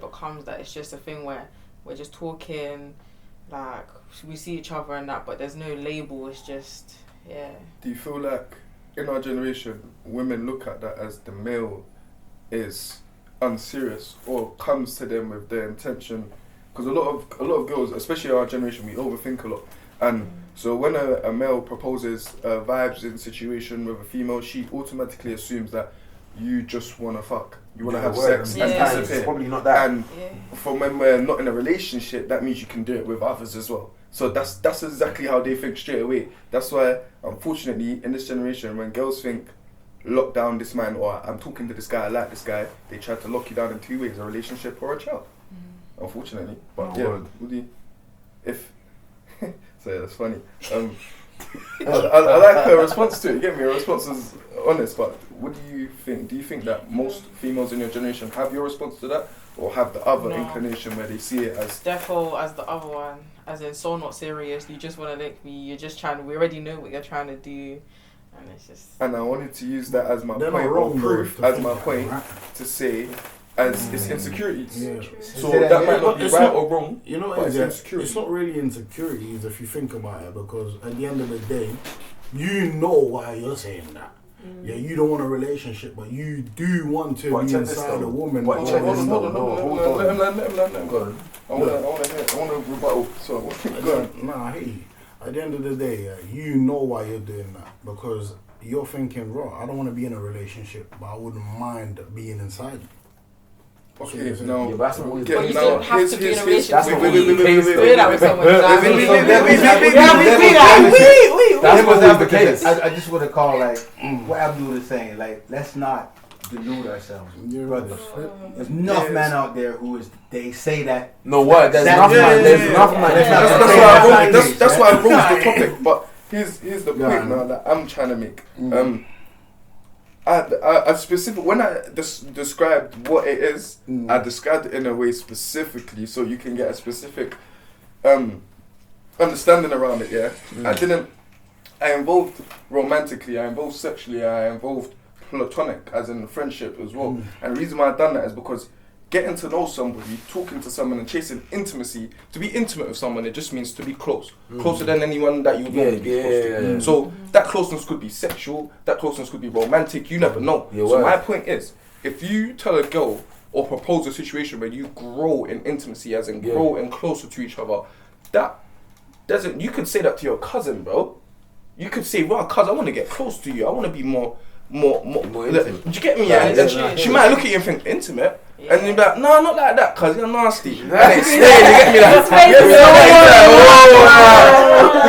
it's just a thing where we're just talking, like, we see each other and that, but there's no label, it's just, yeah. Do you feel like, in our generation, women look at that as the male is unserious, or comes to them with their intention? Because a lot of girls, especially our generation, we overthink a lot. And so when a male proposes vibes in situation with a female, she automatically assumes that you just want to fuck. You want to have sex and dissipate. It's probably not that. And from when we're not in a relationship, that means you can do it with others as well. So that's exactly how they think straight away. That's why, unfortunately, in this generation, when girls think, lock down this man, or I'm talking to this guy, I like this guy, they try to lock you down in two ways, a relationship or a child. Unfortunately. But so that's funny. I like her response to it. You get me? Her response is honest, but what do you think? Do you think that most females in your generation have your response to that, or have the other inclination where they see it as defo as the other one, as in so not serious, you just want to lick me, you're just trying to, we already know what you're trying to do, and it's just. And I wanted to use that as my point of proof, as my point to say, as it's insecurities. Yeah. So that might not be right or wrong. You know, it's not really insecurities if you think about it, because at the end of the day, you know why you're saying that. Yeah, you don't want a relationship, but you do want to be inside a woman. Hold on. Let him go. I want to rebuttal. So go on. Nah, hey, at the end of the day, you know why you're doing that, because you're thinking, I don't want to be in a relationship, but I wouldn't mind being inside you. Okay, no. You don't have to be in a relationship. That's not what you do that with someone. That's always the case. I just want to call, like, what Abdul is saying, like, let's not delude ourselves, brothers. There's enough men out there they say that. No, what? There's enough man. There's enough man. That's why I rose the topic, but here's the point now that I'm trying to make. I specific when I described what it is, I described it in a way specifically so you can get a specific understanding around it. Yeah, I involved romantically, I involved sexually, I involved platonic, as in friendship as well. And the reason why I've done that is because getting to know somebody, talking to someone, and chasing intimacy. To be intimate with someone, it just means to be close, closer than anyone that you would want to be close to. So that closeness could be sexual, that closeness could be romantic. You never know. My point is, if you tell a girl or propose a situation where you grow in intimacy, as in grow in closer to each other, that doesn't. You could say that to your cousin, bro. You could say, "Well, cuz, I want to get close to you. I want to be more intimate." Do you get me? Yeah. She might look at you and think intimate. Yeah. And you're like, no, not like that, cuz you're nasty. And it's staying, you get me?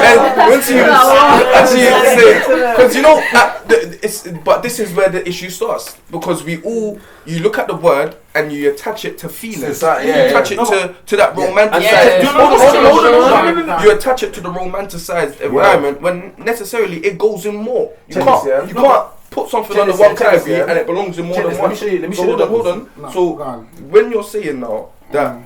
And once you actually say, because you know, but this is where the issue starts, because you look at the word and you attach it to feelings. You attach it to that romanticized. Hold on. You attach it to the romanticized environment when necessarily it goes in more. You can't put something under one category and it belongs in more than one. Let me show you. Hold on. So when you're saying now that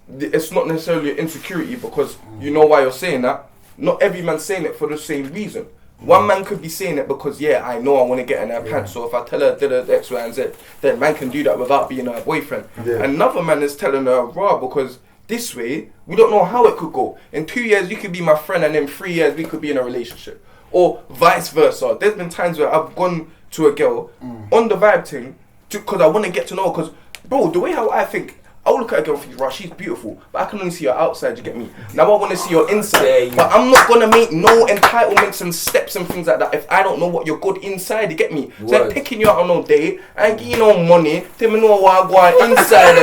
it's not necessarily an insecurity because you know why you're saying that, not every man's saying it for the same reason. One man could be saying it because I know I want to get in her pants, so if I tell her X, Y, and Z, then man can do that without being her boyfriend. Another man is telling her because this way we don't know how it could go. In 2 years you could be my friend, and in 3 years we could be in a relationship. Or vice versa. There's been times where I've gone to a girl on the vibe thing, because I want to get to know her. Because, bro, the way how I think, I'll look at a girl and think, right, she's beautiful, but I can only see her outside, you get me? Now I want to see her inside, but I'm not going to make no entitlements and steps and things like that if I don't know what you're good inside, you get me? So I'm picking you out on no date, I ain't giving you no money, tell me know what I go inside.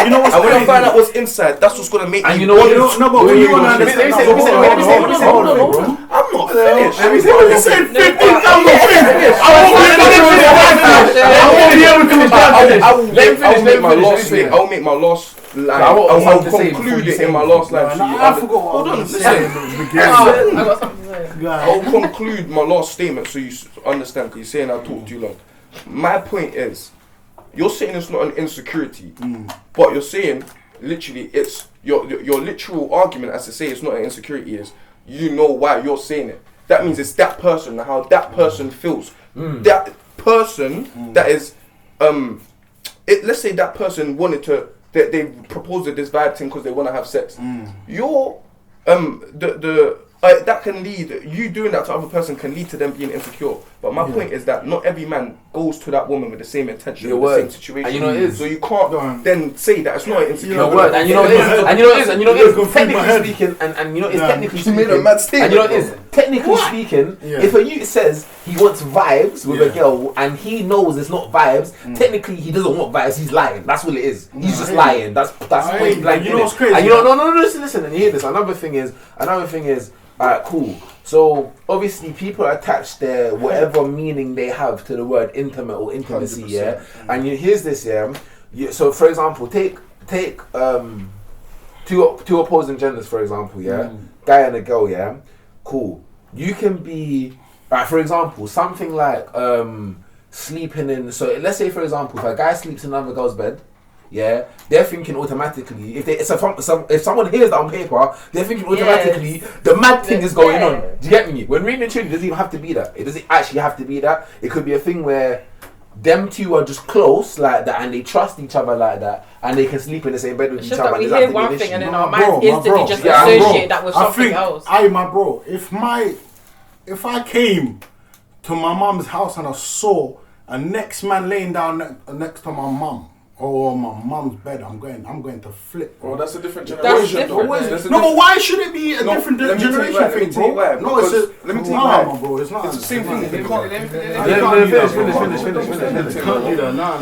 You know what's and when I find out what's inside, that's what's going to make and me you know what? No, but when you want to understand, I'm not finished. Let me say 50,000 things. I'll make my last line. I'll conclude it in my last line. I forgot. Hold on, listen. I got something to say. I'll conclude my last statement so you understand, because you're saying I talk too long. My point is, you're saying it's not an insecurity, but you're saying literally it's your literal argument as to say it's not an insecurity is you know why you're saying it. That means it's that person and how that person feels. That person that is let's say that person wanted to they proposed this vibe thing because they want to have sex. You're that can lead, you doing that to other person can lead to them being insecure. But my point is that not every man goes to that woman with the same intention, with the same situation. And you know it is. So you can't then say that it's not an insecure. And you know it is. And you know it is. Technically speaking, and you know it's technically speaking. And you know it is. Technically speaking, if a youth says he wants vibes with a girl and he knows it's not vibes, technically he doesn't want vibes. He's lying. That's what it is. He's just lying. That's point blank. You know what's crazy? And you know, no, listen. And you hear this. Another thing is. Alright, cool. So obviously people attach their whatever meaning they have to the word intimate or intimacy, 100%. Yeah. And here's this, yeah. So for example, take two opposing genders, for example, yeah. Guy and a girl, yeah. Cool. You can be, for example, something like sleeping in. So let's say, for example, if a guy sleeps in another girl's bed. Yeah, they're thinking automatically. If someone hears that on paper, they're thinking automatically the mad thing is going on. Do you get me? When reading the truth, it doesn't even have to be that. It doesn't actually have to be that. It could be a thing where them two are just close like that, and they trust each other like that, and they can sleep in the same bed with each other. That we hear one thing and then our minds instantly just associate that with something else. My bro, if I came to my mum's house and I saw a next man laying down next to my mum. Or my mum's bed, I'm going to flip. Bro, that's a different generation. But why should it be a different generation thing, bro? No, let me tell you why, bro. It's not. It's the same thing. Finish. Can't do that. No,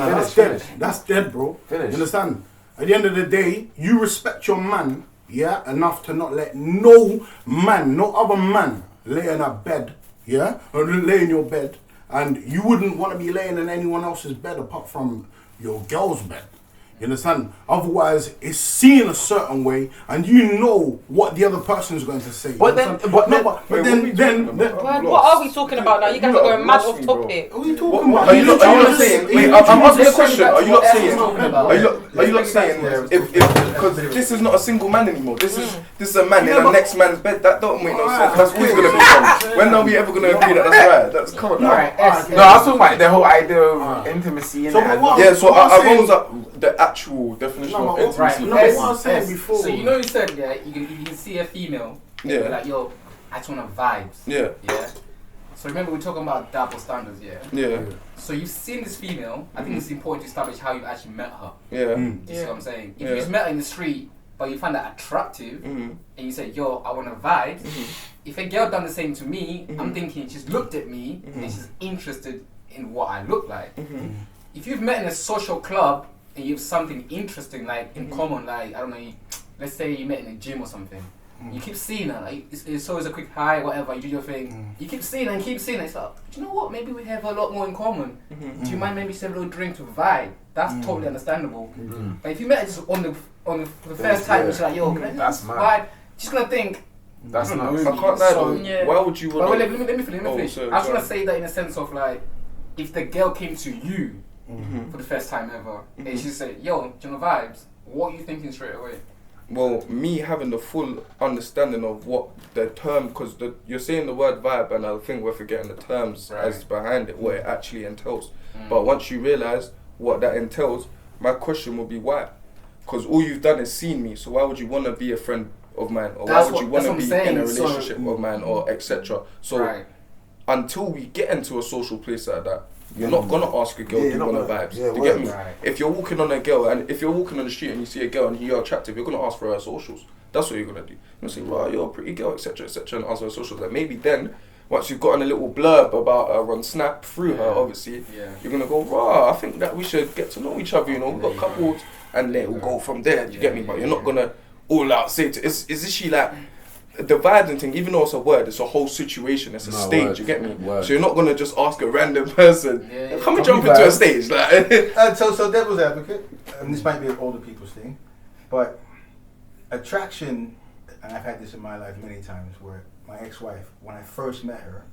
that's dead, bro. Finish. You understand? At the end of the day, you respect your man, yeah, enough to not let no other man lay in a bed, yeah, or lay in your bed, and you wouldn't want to be laying in anyone else's bed apart from your girl's bed. You understand? Otherwise, it's seen a certain way, and you know what the other person is going to say. But then, what are we talking about now? You guys are going mad off topic. What are you talking about? Are you not saying? Wait, I'm asking a question. Are you not saying? Are you not saying? If because this is not a single man anymore. This is a man in the next man's bed. That don't make no sense. That's always gonna be wrong. When are we ever gonna agree that that's right? That's come on. No, I was talking about the whole idea of intimacy. Yeah, so I rose up the actual definition of intimacy. What I was saying before. So you know you said you can see a female. Yeah. Like yo, I just want vibes. Yeah. Yeah. So remember we're talking about double standards. Yeah. Yeah. So you've seen this female. I think it's important to establish how you actually met her. Yeah. You see what I'm saying? If you just met her in the street, but you find that attractive, and you say, yo, I want vibes. If a girl done the same to me, I'm thinking she's looked at me and she's interested in what I look like. If you've met in a social club and you have something interesting like in common, like I don't know, let's say you met in a gym or something. You keep seeing her, like it's always a quick hi, whatever. You do your thing. You keep seeing her and keep seeing her. It's like, do you know what? Maybe we have a lot more in common. Do you mind maybe just have a little drink to vibe? That's totally understandable. But if you met her just on the first time, it's like, yo, can I just vibe? She's gonna think. That's not. I can't lie though. Why would you want? Let me finish. I was gonna say that in a sense of like, if the girl came to you for the first time ever, and she said, yo, do you know vibes? What are you thinking straight away? Well, me having the full understanding of what the term, because you're saying the word vibe, and I think we're forgetting the terms as behind it, what it actually entails. But once you realise what that entails, my question will be why? Because all you've done is seen me, so why would you want to be a friend of mine, or why would you want to be in a relationship of mine, or etc. So until we get into a social place like that, you're not gonna ask a girl, do you want to vibes? Yeah, you get me? Right. If you're walking on a girl, and if you're walking on the street and you see a girl and you're attractive, you're gonna ask for her socials. That's what you're gonna do. You're gonna say, "Wow, you're a pretty girl," etc., etc., and ask her socials. Like maybe then, once you've gotten a little blurb about her on Snap through her, obviously, you're gonna go, "Wow, I think that we should get to know each other." You know, we've got coupled, and then we'll go from there. You get me? But you're not gonna all out say to. Is she like? The vibes and thing, even though it's a word, it's a whole situation, it's a stage, word. you get me? Word. So you're not gonna just ask a random person, come and jump me into a vibes. stage. Like. So devil's advocate, and this might be an older people's thing, but attraction, and I've had this in my life many times, where my ex-wife, when I first met her,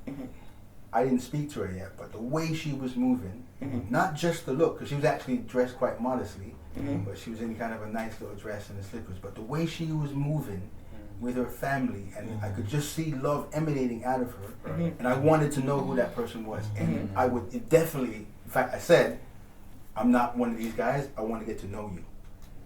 I didn't speak to her yet, but the way she was moving, not just the look, because she was actually dressed quite modestly, but she was in kind of a nice little dress and the slippers, but the way she was moving with her family, and I could just see love emanating out of her, and I wanted to know who that person was, and I would definitely, in fact, I said, I'm not one of these guys, I want to get to know you,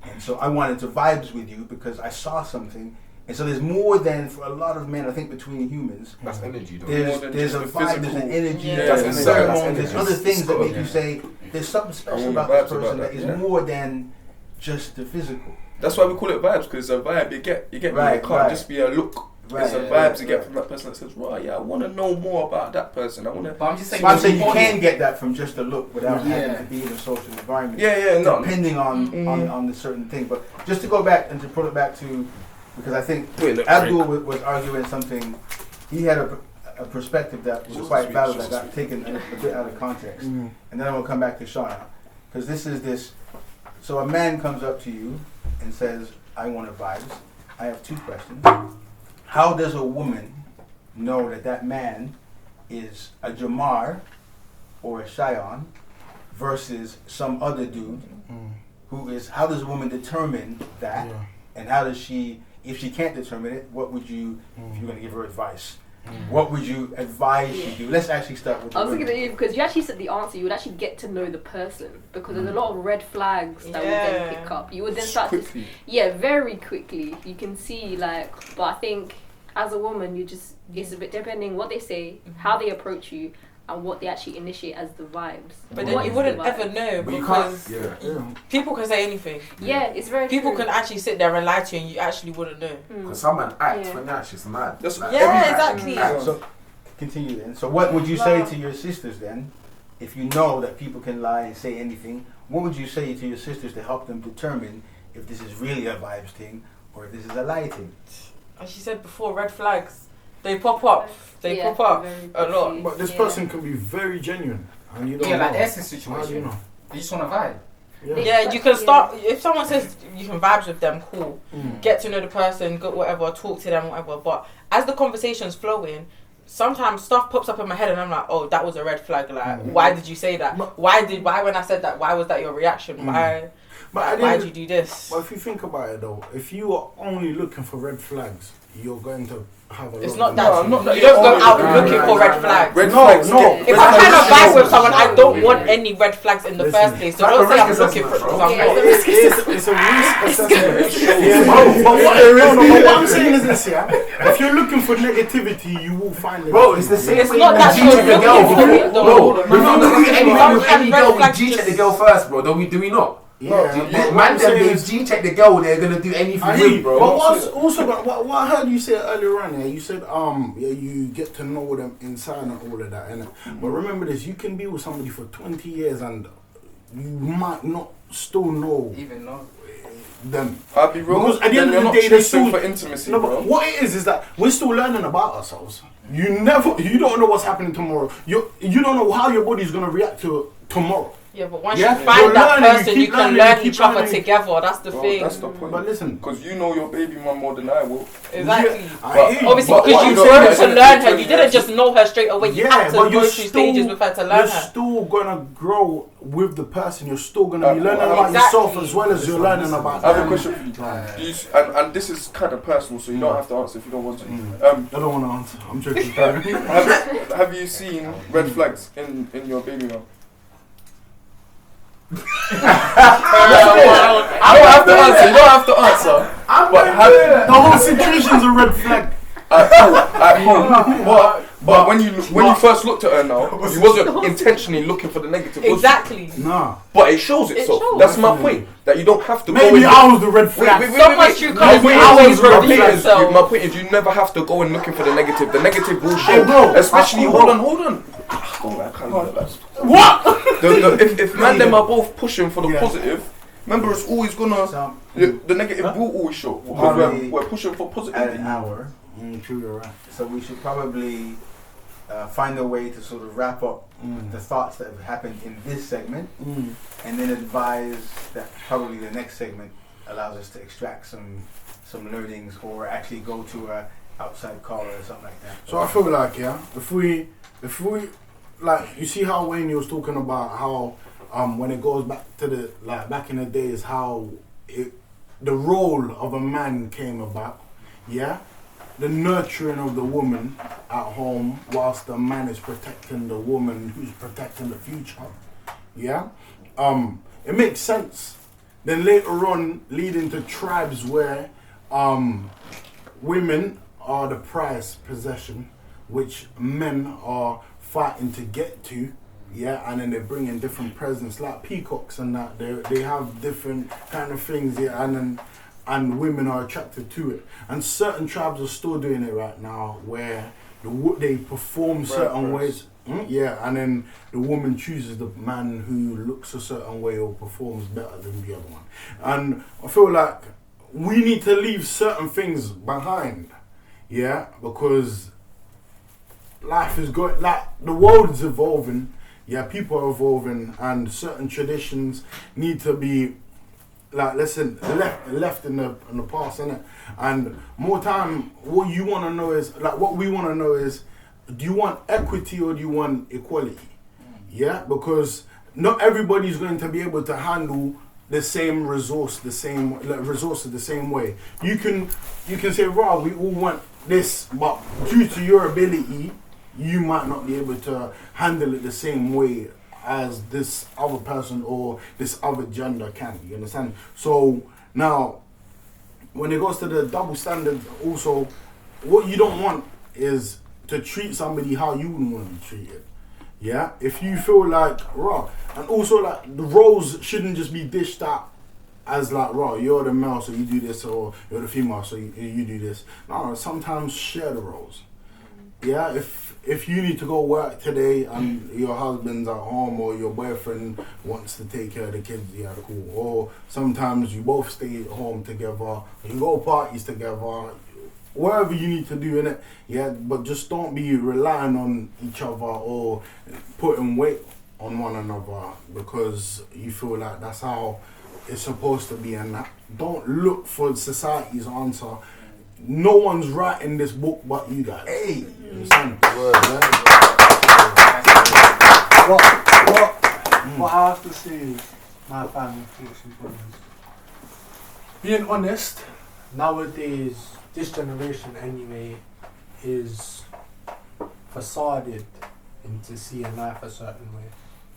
and so I wanted to vibes with you because I saw something, and so there's more than, for a lot of men, I think between humans, That's energy, though. there's a vibe, there's an energy, Yeah, there's a that's pheromone, there's other things that make you yeah. say, there's something special want about vibes this person about that that, is yeah. more than just the physical. That's why we call it vibes, because it's a vibe. You get me? Right, It can't right. just be a look. Right, It's a yeah, vibes you get right. from that person that says, right, yeah, I want to know more about that person. I want to. But I'm just saying, So I'm saying you can get that from just a look without Yeah. having to be in a social environment. No. Depending on the certain thing. But just to go back and to pull it back to, because I think Wait, look, Abdul was arguing something, he had a perspective that was quite valid that got taken a bit out of context. And then I'm going to come back to Shauna. Because so a man comes up to you and says, I want a vibes. I have two questions. How does a woman know that that man is a Jamar or a Cheyenne versus some other dude who is, how does a woman determine that? Yeah. And how does she, if she can't determine it, what would you, if you're going to give her advice, what would you advise she do? Let's actually start with the I was thinking women. that because you actually said the answer, you would actually get to know the person because there's a lot of red flags that would then pick up. You would then start quickly. very quickly. You can see but I think as a woman, it's a bit depending what they say, how they approach you, and what they actually initiate as the vibes. But What then you is wouldn't the ever vibe? know But you can't. because Yeah. people can say anything. Yeah, it's very People true. can actually sit there and lie to you and you actually wouldn't know. Because someone acts Yeah. when they're actually mad. That's- Like, Yeah, every act- exactly. act. So, continue then. So what would you say to your sisters then? If you know that people can lie and say anything, what would you say to your sisters to help them determine if this is really a vibes thing or if this is a lie thing? As she said before, red flags. They pop up. They Yeah, pop up very a lot. quickly. But this Yeah. person can be very genuine, and you don't Yeah, know. like the Essence How do you situation. know? You just want to vibe. Yeah, you can start. If someone says you can vibes with them, cool. Get to know the person, go whatever, talk to them, whatever. But as the conversation's flowing, sometimes stuff pops up in my head, and I'm like, oh, that was a red flag. Like, why did you say that? Why when I said that? Why was that your reaction? Why? But Why did you do this? But if you think about it though, if you are only looking for red flags, you're going to have a It's lot not of that. not that You don't go you're out only- looking Right, for right, red flags. Red No, flags no. get- If red I'm flags trying to get- vibe with someone, I don't want any red flags in the Listen, first place. So like don't a say I'm risk looking for it assessment, because I'm bro. not. It's a risk assessment. Yeah, but what I'm saying is this, yeah. If you're looking for negativity, you will find it. Bro, it's the same It's way not you that G you're check the girl. looking for it, though. Bro, if you're looking at anything with Sometimes any red girl, we flags G check just- the girl first, bro. Do we not? Yeah, Man, what I'm them saying they is- G check the girl, they're gonna do anything I hear you, with, bro. but what I heard you say earlier on, yeah, you said yeah, you get to know them inside and all of that, innit? But remember this, you can be with somebody for 20 years and you might not still know Even though. them. I'll be real. Because at the Then end you're of the not day, they're chasing still for intimacy, no, bro. but what it is that we're still learning about ourselves. You don't know what's happening tomorrow. You don't know how your body's gonna react to tomorrow. Yeah, but once Yeah, you find you're that learning, you person, keep you can learning, learn you keep each other learning. together. That's the Bro, thing. that's the point. But listen, Because you know your baby mum more than I will. Exactly. Yeah, But- I hear you. Obviously, But because what you you grew don't to know learn is her, you didn't just know her straight away. You had to but go through stages with her to learn you're her. still gonna grow with the person. You're still gonna be Uh, learning well, about yourself exactly. as well as you're learning about I have a them. question for you. Do you and this is kind of personal, so you don't have to answer if you don't want to. I don't want to answer. I'm joking. Have you seen red flags in your baby mum? I don't have to answer. You don't have to answer. But The whole situation's a red flag. But when you first looked at her now, you wasn't intentionally looking for the negative. Exactly. Nah. But it shows itself. shows. That's my point. That you don't have to go Maybe in. I was the red flag. So much you can't Maybe do. I was Always the red reveal flag. yourself. My point is, you never have to go in looking for the negative. The negative will show. Hey, bro, Especially, hold on. What? If man them are both pushing for the positive, remember it's always gonna So, the negative will always show because we're pushing for at positivity. an hour, True, you're right. so we should probably find a way to sort of wrap up the thoughts that have happened in this segment, and then advise that probably the next segment allows us to extract some learnings or actually go to a outside caller or something like that. So I feel like, if we like, you see how Wayne was talking about how when it goes back to the back in the days how the role of a man came about, the nurturing of the woman at home whilst the man is protecting the woman who's protecting the future, it makes sense. Then later on, leading to tribes where women are the prized possession, which men are fighting to get to, and then they bring in different presents like peacocks and that. They have different kind of things, and women are attracted to it. And certain tribes are still doing it right now, where they perform certain ways. And then the woman chooses the man who looks a certain way or performs better than the other one. And I feel like we need to leave certain things behind, because life is going, the world is evolving, people are evolving, and certain traditions need to be left in the past, innit? And more time, what we want to know is, do you want equity or do you want equality? Because not everybody's going to be able to handle the same resources the same way. You can say, "Raw, we all want this," but due to your ability, you might not be able to handle it the same way as this other person or this other gender can. You understand? So now, when it goes to the double standard, also, what you don't want is to treat somebody how you wouldn't want to be treated. If you feel like raw, and also like the roles shouldn't just be dished out as like raw. You're the male, so you do this, or you're the female, so you do this. No, sometimes share the roles. If you need to go work today and your husband's at home or your boyfriend wants to take care of the kids, cool. Or sometimes you both stay at home together, you go parties together, whatever you need to do in it, but just don't be relying on each other or putting weight on one another because you feel like that's how it's supposed to be, and don't look for society's answer. No one's writing this book but you guys. Hey, you understand? What I have to say is my family thoughts and problems. Being honest, nowadays, this generation anyway is facaded into seeing life a certain way,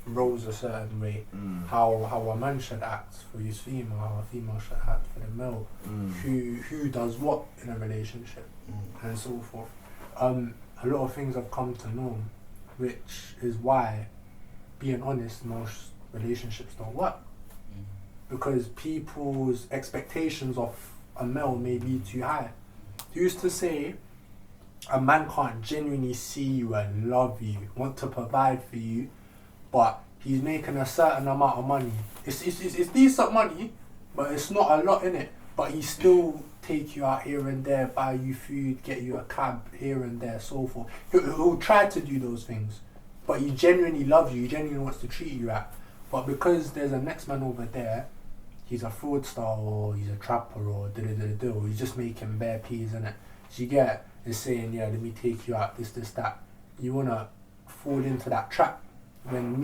roles a certain way, how a man should act for his female, how a female should act for the male, who does what in a relationship, and so forth. A lot of things have come to norm, which is why, being honest, most relationships don't work. Because people's expectations of a male may be too high. They used to say a man can't genuinely see you and love you, want to provide for you, but he's making a certain amount of money. It's decent money, but it's not a lot in it. But he still take you out here and there, buy you food, get you a cab here and there, so forth. He'll try to do those things, but he genuinely loves you. He genuinely wants to treat you right. But because there's a next man over there, he's a fraudster or he's a trapper or he's just making bare peas in it. So you get is saying, let me take you out, this, that. You wanna fall into that trap when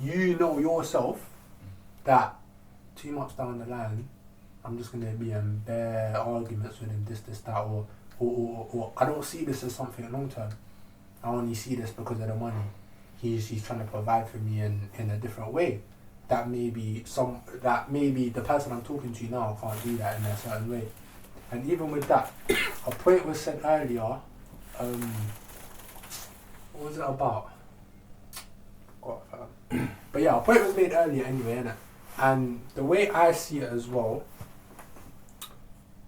you know yourself that 2 months down the line, I'm just gonna be in bare arguments with him, this, that, or I don't see this as something long term. I only see this because of the money. He's trying to provide for me in a different way. That maybe the person I'm talking to now can't do that in a certain way. And even with that, a point was said earlier. What was it about? But yeah, a point was made earlier anyway, innit? And the way I see it as well,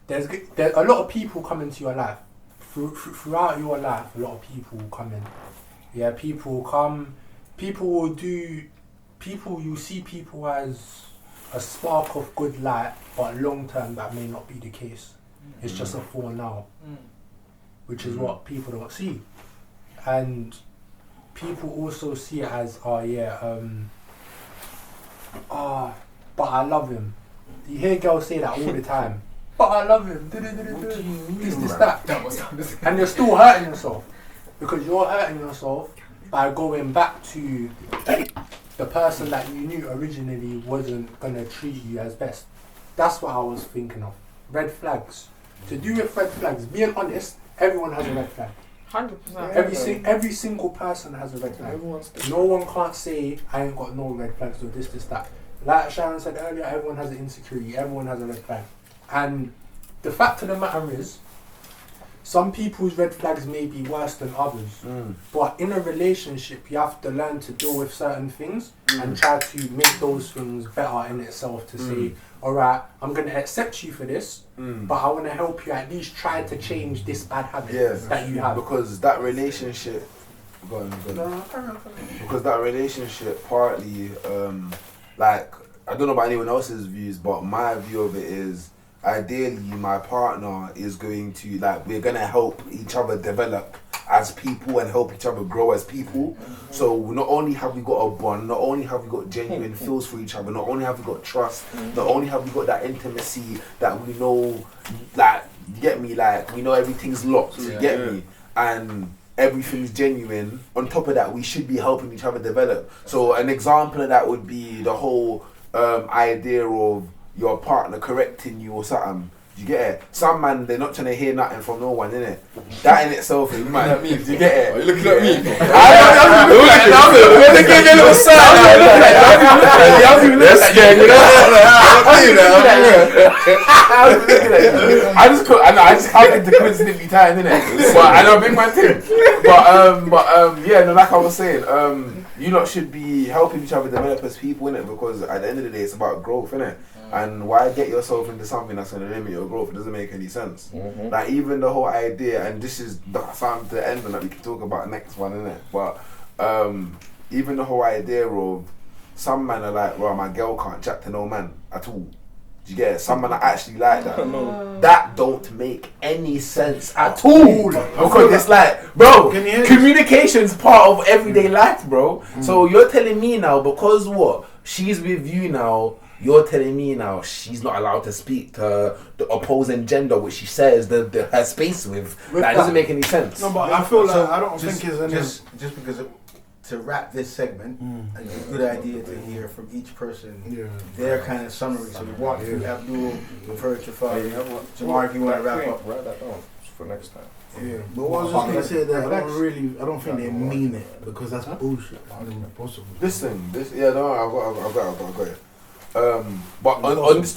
there's a lot of people come into your life. Throughout your life, a lot of people will come in. Yeah, people come, people will do, people, you see people as a spark of good light, but long term that may not be the case. It's just a for now, which is what people don't see. And people also see it as, but I love him. You hear girls say that all the time. But I love him. This, that. And you're still hurting yourself. Because you're hurting yourself by going back to the person that you knew originally wasn't going to treat you as best. That's what I was thinking of. Red flags. To do with red flags, being honest, everyone has a red flag. 100%. Every single person has a red flag. No one can't say, I ain't got no red flags or this, that. Like Sharon said earlier, everyone has an insecurity, everyone has a red flag. And the fact of the matter is, some people's red flags may be worse than others. But in a relationship, you have to learn to deal with certain things and try to make those things better in itself to say, alright, I'm going to accept you for this, but I want to help you at least try to change this bad habit that you have. Because that relationship, because that relationship partly, like, I don't know about anyone else's views, but my view of it is, ideally my partner is going to, like, we're going to help each other develop as people and help each other grow as people. So not only have we got a bond, not only have we got genuine feels for each other, not only have we got trust, not only have we got that intimacy that we know, like, you get me, like, we know everything's locked, you get me, and everything's genuine. On top of that, we should be helping each other develop. So an example of that would be the whole idea of your partner correcting you or something. You get it? Some man, they're not trying to hear nothing from no one, innit? That in itself is mad. You get it? Are you looking at me? I'm looking at you. Little son. They're scared, you know? I just happened to coincidentally time, innit? But I know big man thing. But yeah, no, like I was saying, you lot should be helping each other develop as people, innit? Because at the end of the day, it's about growth, innit? And why get yourself into something that's going to limit your growth? It doesn't make any sense. Like, even the whole idea, and this is something to end on that we can talk about next one, innit? But even the whole idea of some men are like, well, my girl can't chat to no man at all. Do you get it? Some men are actually like that. That don't make any sense at all. Because it's like, bro, communication's part of everyday life, bro. So you're telling me now, because what? She's with you now, you're telling me now she's not allowed to speak to the opposing gender, which she says her space with. That doesn't make any sense. No, but I feel like I don't think it's any... Just because to wrap this segment, it's a good idea to hear from each person their kind of summary. So we walk through Abdul, we've heard Jafar, Jamar, if you want to wrap up. Write that down for next time. Yeah, but what I was just going to say that I don't think they mean it, because that's bullshit. Impossible. Listen, I've got it. But on this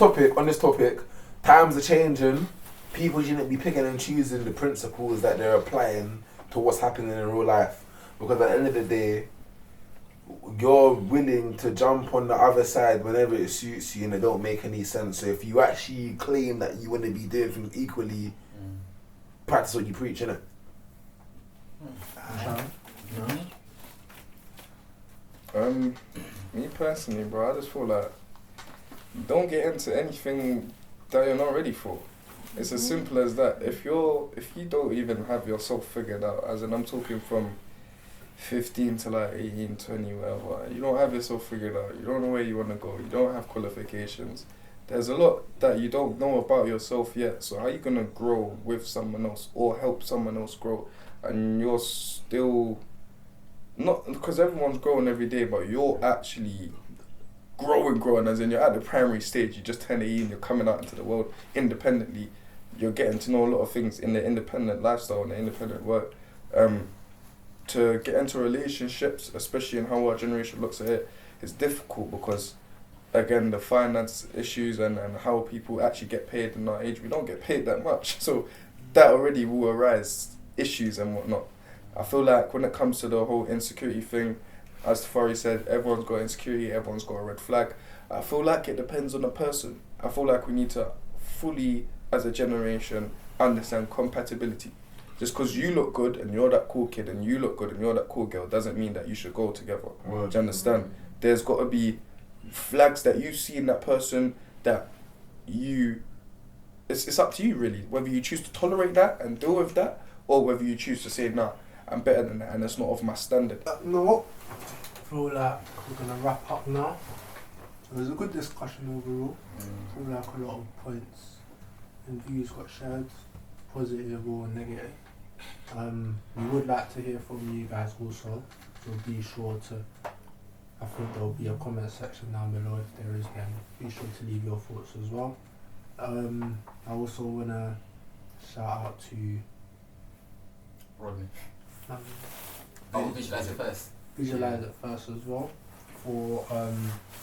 topic, times are changing. People shouldn't be picking and choosing the principles that they're applying to what's happening in real life. Because at the end of the day, you're willing to jump on the other side whenever it suits you and it don't make any sense. So if you actually claim that you want to be doing things equally, practice what you preach, innit? Me personally, bro, I just feel like don't get into anything that you're not ready for. It's as simple as that. If you don't even have yourself figured out, as in I'm talking from 15 to like 18, 20, whatever, you don't have yourself figured out, you don't know where you want to go, you don't have qualifications, there's a lot that you don't know about yourself yet. So how are you going to grow with someone else or help someone else grow, and you're still not, because everyone's growing every day, but you're actually growing, as in you're at the primary stage, you just turned 18, you're coming out into the world independently, you're getting to know a lot of things in the independent lifestyle and the independent work. To get into relationships, especially in how our generation looks at it, is difficult because, again, the finance issues and how people actually get paid in our age, we don't get paid that much. So that already will arise issues and whatnot. I feel like when it comes to the whole insecurity thing, as Tafari said, everyone's got insecurity, everyone's got a red flag. I feel like it depends on the person. I feel like we need to fully, as a generation, understand compatibility. Just because you look good and you're that cool kid and you look good and you're that cool girl doesn't mean that you should go together. Do you understand? There's got to be flags that you see in that person that you... It's up to you, really, whether you choose to tolerate that and deal with that, or whether you choose to say, nah, I'm better than that and it's not of my standard. No. I feel like we're going to wrap up now. It was a good discussion overall. I feel like a lot of points and views got shared, positive or negative. We would like to hear from you guys also, so be sure to, I think there will be a comment section down below if there is, then be sure to leave your thoughts as well. I also want to shout out to Rodney. Visualize it first. Visualize it first as well, for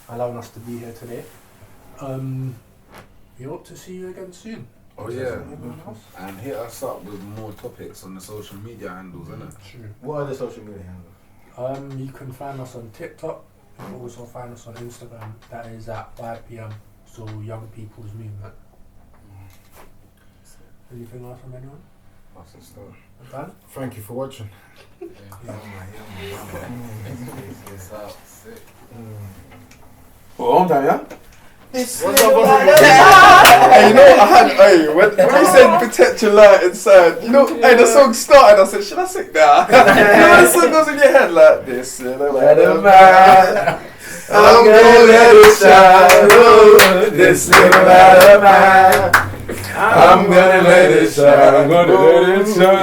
allowing us to be here today. We hope to see you again soon. Oh yeah, and hit us up with more topics on the social media handles, innit? True. What are the social media handles? You can find us on TikTok. You can also find us on Instagram. That is at YPM, so Young People's Movement. Anything else from anyone? That's the stuff. Done? Thank you for watching. It's out. Sick. Oh, on time, yeah? What's up, hey, you know what I had? When you said potential light inside, you know, the song started. I said, should I sing that? You know, the song goes in your head like this. You know, like, I'm gonna let it shine. Oh, this little light of mine. I'm gonna let it shine. I'm gonna let it shine.